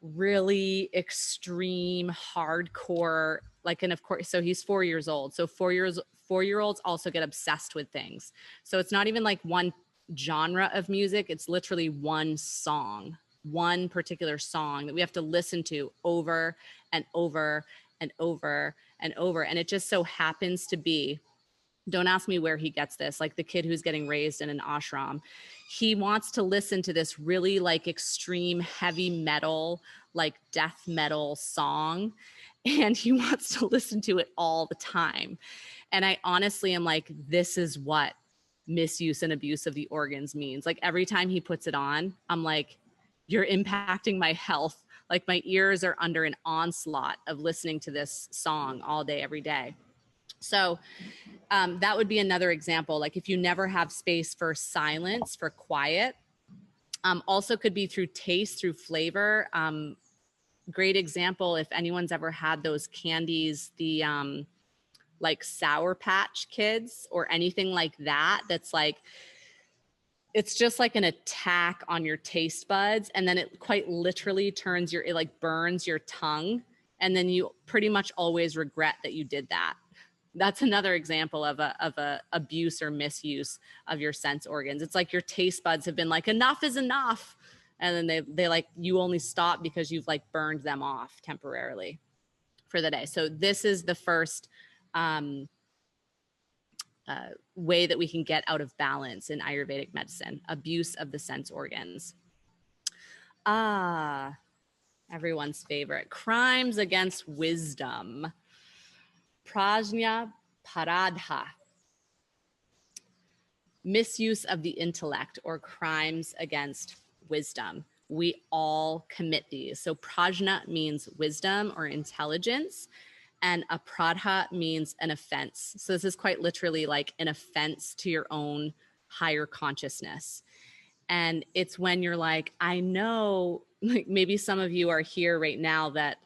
really extreme, hardcore, like, and of course, so he's 4 years old. So 4-year-olds also get obsessed with things. So it's not even like one genre of music. It's literally one song, one particular song that we have to listen to over and over and over and over. And it just so happens to be, don't ask me where he gets this, like the kid who's getting raised in an ashram, he wants to listen to this really like extreme heavy metal, like death metal song, and he wants to listen to it all the time. And I honestly am like, this is what misuse and abuse of the organs means. Like every time he puts it on, I'm like, you're impacting my health. Like my ears are under an onslaught of listening to this song all day, every day. So that would be another example. Like if you never have space for silence, for quiet, also could be through taste, through flavor. Great example, if anyone's ever had those candies, the like Sour Patch Kids or anything like that, that's like, it's just like an attack on your taste buds. And then it quite literally turns it like burns your tongue. And then you pretty much always regret that you did that. That's another example of a abuse or misuse of your sense organs. It's like your taste buds have been like, enough is enough. And then they like, you only stop because you've like burned them off temporarily for the day. So this is the first way that we can get out of balance in Ayurvedic medicine, abuse of the sense organs. Everyone's favorite, crimes against wisdom. Prajna paradha, misuse of the intellect or crimes against wisdom. We all commit these. So prajna means wisdom or intelligence, and aparadha means an offense. So this is quite literally like an offense to your own higher consciousness. And it's when you're like, I know, like maybe some of you are here right now that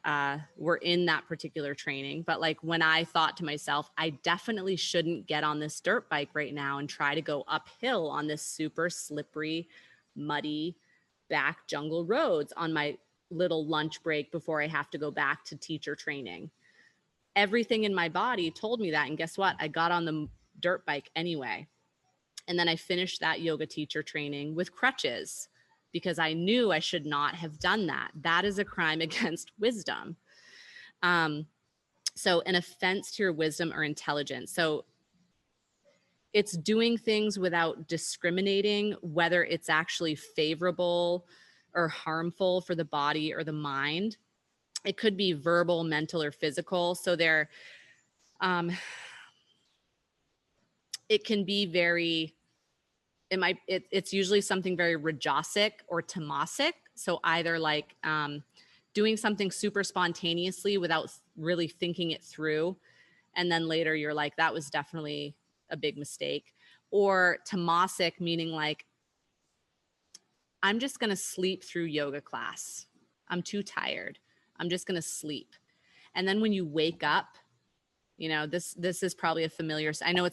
were in that particular training, but like when I thought to myself, I definitely shouldn't get on this dirt bike right now and try to go uphill on this super slippery, muddy back jungle roads on my little lunch break before I have to go back to teacher training. Everything in my body told me that. And guess what? I got on the dirt bike anyway. And then I finished that yoga teacher training with crutches because I knew I should not have done that. That is a crime against wisdom. So an offense to your wisdom or intelligence. So it's doing things without discriminating whether it's actually favorable or harmful for the body or the mind. It could be verbal, mental, or physical. So there, it can be very, it's usually something very rajasic or tamasic. So either like doing something super spontaneously without really thinking it through. And then later you're like, that was definitely a big mistake. Or tamasic, meaning like, I'm just going to sleep through yoga class. I'm too tired. I'm just going to sleep. And then when you wake up, you know, this is probably a familiar, I know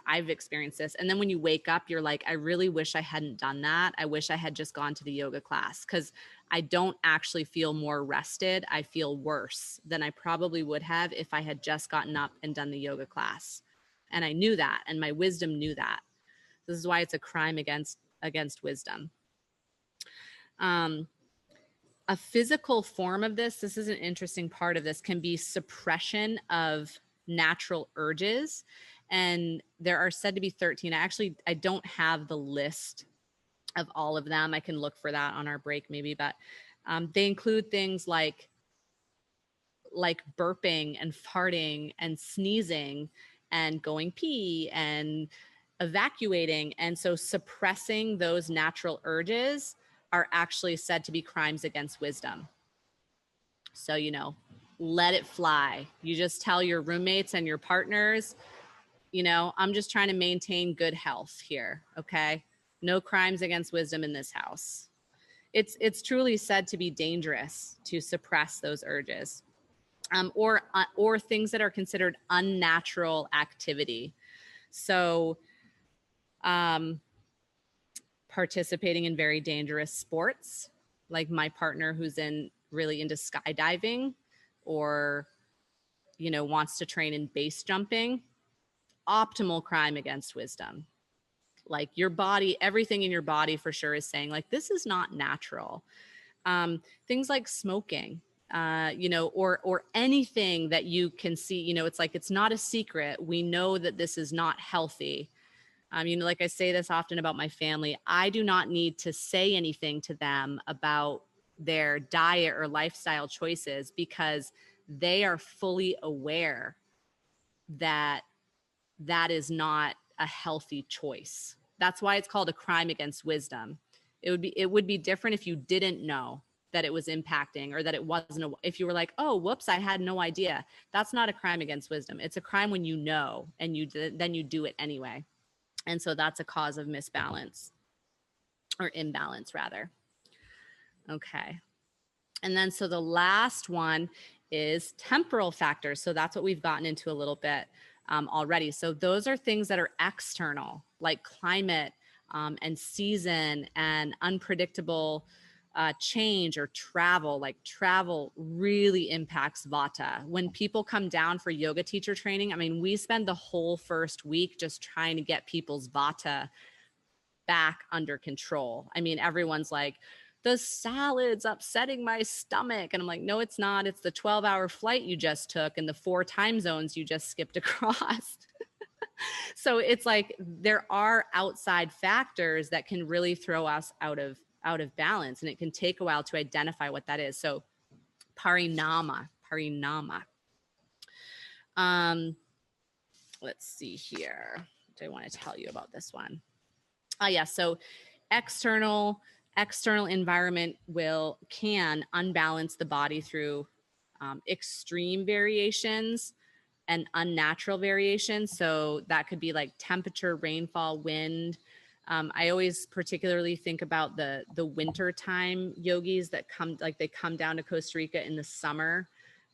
I've experienced this. And then when you wake up, you're like, I really wish I hadn't done that. I wish I had just gone to the yoga class because I don't actually feel more rested. I feel worse than I probably would have if I had just gotten up and done the yoga class. And I knew that, and my wisdom knew that. This is why it's a crime against wisdom. A physical form of this is an interesting part of this, can be suppression of natural urges. And there are said to be 13. I don't have the list of all of them. I can look for that on our break maybe, but they include things like burping and farting and sneezing and going pee and evacuating. And so suppressing those natural urges are actually said to be crimes against wisdom. So, you know, let it fly. You just tell your roommates and your partners, you know, I'm just trying to maintain good health here. Okay. No crimes against wisdom in this house. It's truly said to be dangerous to suppress those urges, or things that are considered unnatural activity. So, participating in very dangerous sports, like my partner who's in really into skydiving or, you know, wants to train in base jumping, optimal crime against wisdom. Like your body, everything in your body for sure is saying like, this is not natural. Things like smoking, you know, or anything that you can see, you know, it's like, it's not a secret. We know that this is not healthy. You know, like I say this often about my family, I do not need to say anything to them about their diet or lifestyle choices because they are fully aware that that is not a healthy choice. That's why it's called a crime against wisdom. It would be different if you didn't know that it was impacting or that it wasn't if you were like, oh, whoops, I had no idea. That's not a crime against wisdom. It's a crime when you know and then you do it anyway. And so that's a cause of misbalance or imbalance rather. Okay. And then so the last one is temporal factors. So that's what we've gotten into a little bit already. So those are things that are external, like climate and season and unpredictable change or travel. Like travel really impacts Vata. When people come down for yoga teacher training, I mean, we spend the whole first week just trying to get people's Vata back under control. I mean, everyone's like, the salad's upsetting my stomach. And I'm like, no, it's not. It's the 12-hour flight you just took and the 4 time zones you just skipped across. So it's like there are outside factors that can really throw us out of balance. And it can take a while to identify what that is. So parinama. Let's see here. What do I want to tell you about this one? Yeah, so external environment can unbalance the body through extreme variations and unnatural variations. So that could be like temperature, rainfall, wind. I always particularly think about the wintertime yogis that they come down to Costa Rica in the summer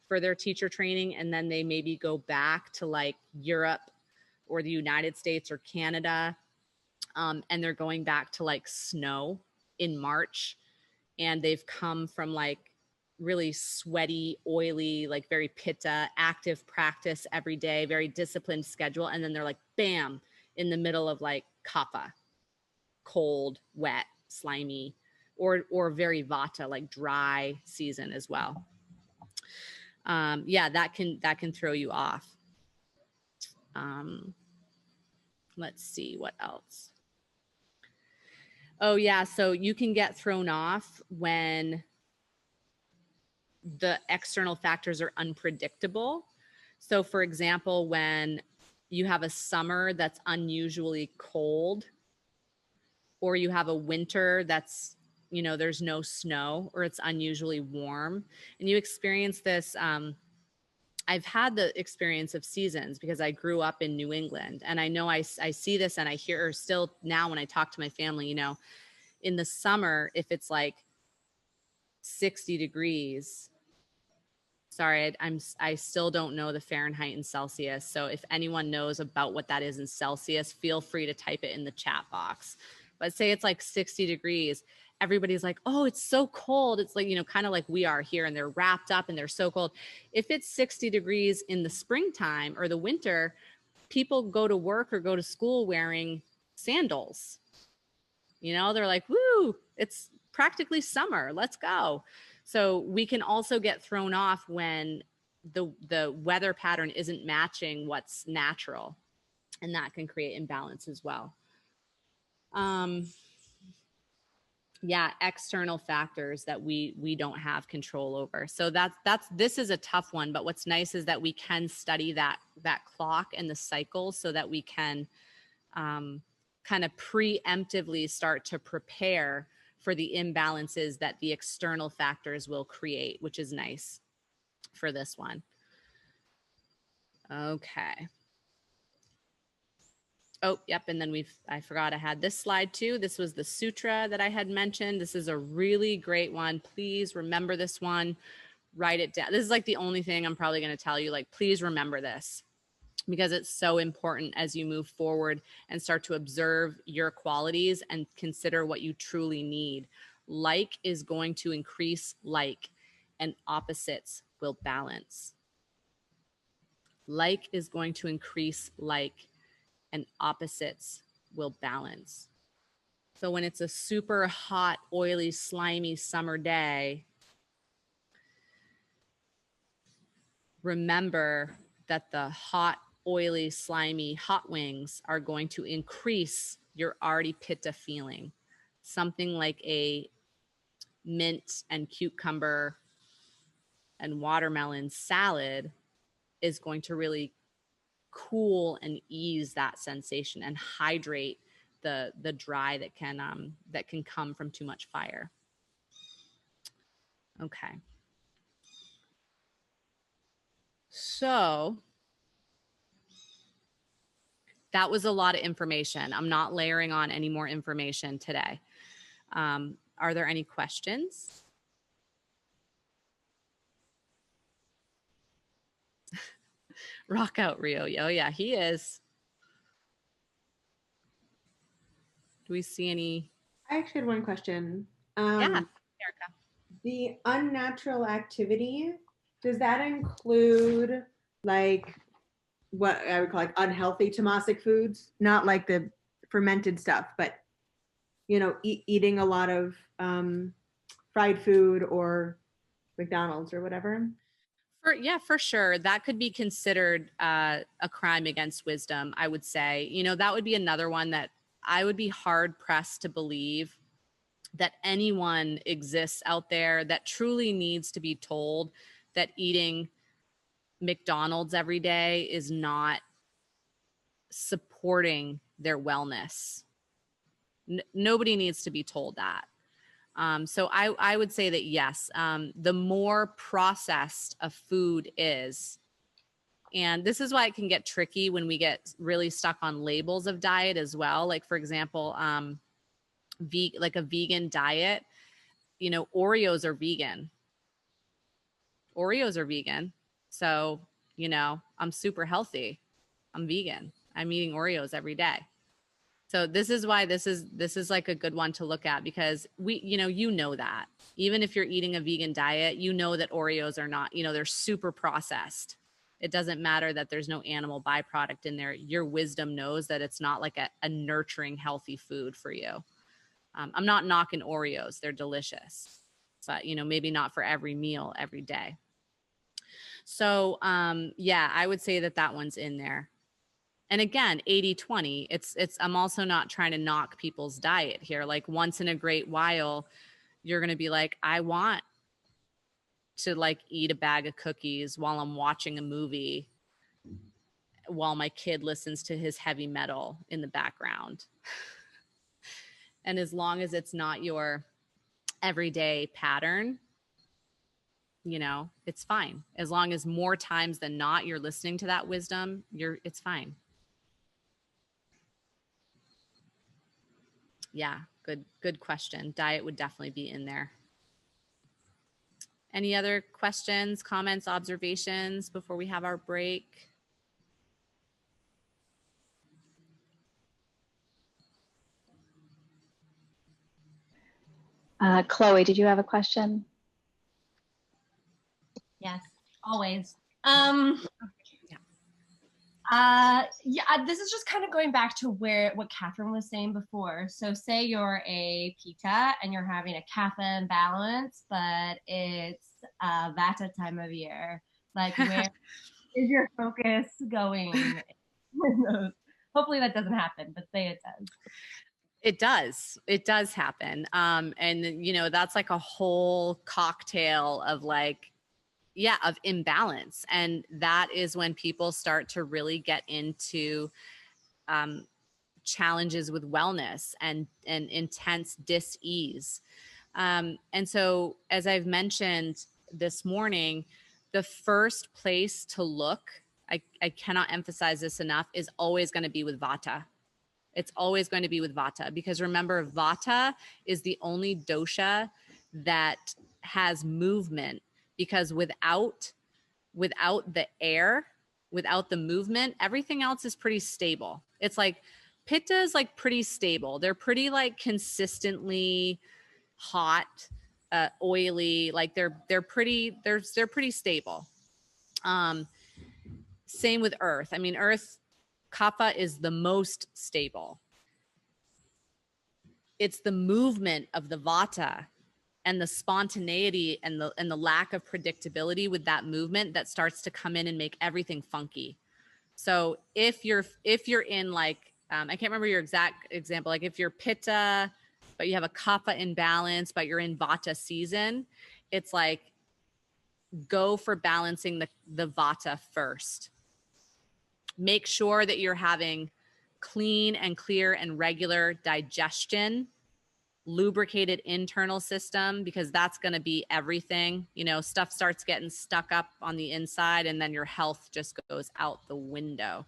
for their teacher training, and then they maybe go back to like Europe or the United States or Canada. And they're going back to like snow in March, and they've come from like really sweaty, oily, like very pitta, active practice every day, very disciplined schedule. And then they're like, bam, in the middle of like kapha, cold, wet, slimy, or very Vata, like dry season as well. Yeah, that can throw you off. Let's see what else. Oh yeah, so you can get thrown off when the external factors are unpredictable. So for example, when you have a summer that's unusually cold, or you have a winter that's, you know, there's no snow, or it's unusually warm, and you experience this. I've had the experience of seasons because I grew up in New England, and I know I see this and I hear still now when I talk to my family, you know, in the summer, if it's like 60 degrees, sorry, I still don't know the Fahrenheit and Celsius. So if anyone knows about what that is in Celsius, feel free to type it in the chat box. But say it's like 60 degrees. Everybody's like, oh, it's so cold. It's like, you know, kind of like we are here, and they're wrapped up and they're so cold. If it's 60 degrees in the springtime or the winter, people go to work or go to school wearing sandals. You know, they're like, woo, it's practically summer. Let's go. So we can also get thrown off when the weather pattern isn't matching what's natural, and that can create imbalance as well. Yeah, external factors that we don't have control over. So this is a tough one, but what's nice is that we can study that clock and the cycle so that we can kind of preemptively start to prepare for the imbalances that the external factors will create, which is nice for this one. Okay. Oh, yep. And then I forgot I had this slide too. This was the sutra that I had mentioned. This is a really great one. Please remember this one, write it down. This is like the only thing I'm probably going to tell you, like, please remember this, because it's so important as you move forward and start to observe your qualities and consider what you truly need. Like is going to increase like. and opposites will balance. Like is going to increase like, and opposites will balance. So when it's a super hot, oily, slimy summer day, remember that the hot, oily, slimy hot wings are going to increase your already pitta feeling. Something like a mint and cucumber and watermelon salad is going to really cool and ease that sensation and hydrate the dry that can come from too much fire. Okay. So that was a lot of information. I'm not layering on any more information today. Are there any questions? Rock out, Rio. Oh yeah, he is. Do we see any? I actually had one question. Yeah, Erica. The unnatural activity, does that include like what I would call like unhealthy tamasic foods? Not like the fermented stuff, but you know, eating a lot of fried food or McDonald's or whatever. For sure. That could be considered a crime against wisdom, I would say. You know, that would be another one that I would be hard pressed to believe that anyone exists out there that truly needs to be told that eating McDonald's every day is not supporting their wellness. Nobody needs to be told that. So I would say that yes, the more processed a food is, and this is why it can get tricky when we get really stuck on labels of diet as well. Like for example, like a vegan diet, you know, Oreos are vegan. Oreos are vegan. So, you know, I'm super healthy. I'm vegan. I'm eating Oreos every day. So this is why this is like a good one to look at, because you know that even if you're eating a vegan diet, you know that Oreos are not, you know, they're super processed. It doesn't matter that there's no animal byproduct in there. Your wisdom knows that it's not like a nurturing, healthy food for you. I'm not knocking Oreos. They're delicious, but you know, maybe not for every meal every day. So yeah, I would say that one's in there. And again, 80-20, I'm also not trying to knock people's diet here. Like once in a great while, you're going to be like, I want to like eat a bag of cookies while I'm watching a movie, while my kid listens to his heavy metal in the background. And as long as it's not your everyday pattern, you know, it's fine. As long as more times than not, you're listening to that wisdom, it's fine. Yeah, good question. Diet would definitely be in there. Any other questions, comments, observations before we have our break? Chloe, did you have a question? Yes, always. This is just kind of going back to what Catherine was saying before. So say you're a Pitta and you're having a Kapha imbalance, but it's Vata time of year. Like where is your focus going? Hopefully that doesn't happen, but say it does. It does happen. And you know, that's like a whole cocktail of like, yeah, of imbalance. And that is when people start to really get into challenges with wellness and intense dis-ease. And so, as I've mentioned this morning, the first place to look, I cannot emphasize this enough, is always going to be with Vata. It's always going to be with Vata, because remember, Vata is the only dosha that has movement, because without the air, without the movement, everything else is pretty stable. It's like Pitta is like pretty stable. They're pretty like consistently hot, oily, like they're pretty stable. Same with earth. I mean, earth, kapha is the most stable. It's the movement of the vata and the spontaneity and the lack of predictability with that movement that starts to come in and make everything funky. So if you're in like, I can't remember your exact example, like if you're pitta, but you have a kapha imbalance, but you're in vata season, it's like, go for balancing the vata first. Make sure that you're having clean and clear and regular digestion, lubricated internal system, because that's going to be everything. You know, stuff starts getting stuck up on the inside and then your health just goes out the window.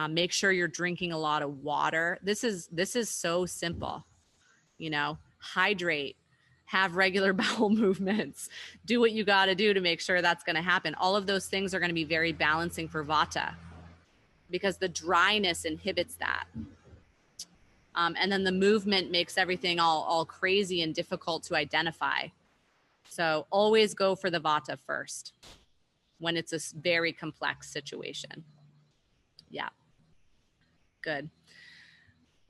Make sure you're drinking a lot of water. This is so simple. You know, hydrate, have regular bowel movements, do what you got to do to make sure that's going to happen. All of those things are going to be very balancing for vata because the dryness inhibits that. And then the movement makes everything all crazy and difficult to identify. So always go for the vata first when it's a very complex situation. Yeah. Good.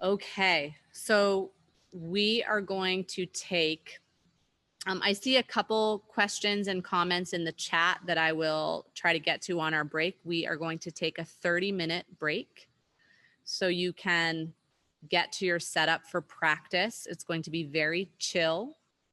Okay. So we are going to take, I see a couple questions and comments in the chat that I will try to get to on our break. We are going to take a 30-minute break so you can get to your setup for practice. It's going to be very chill.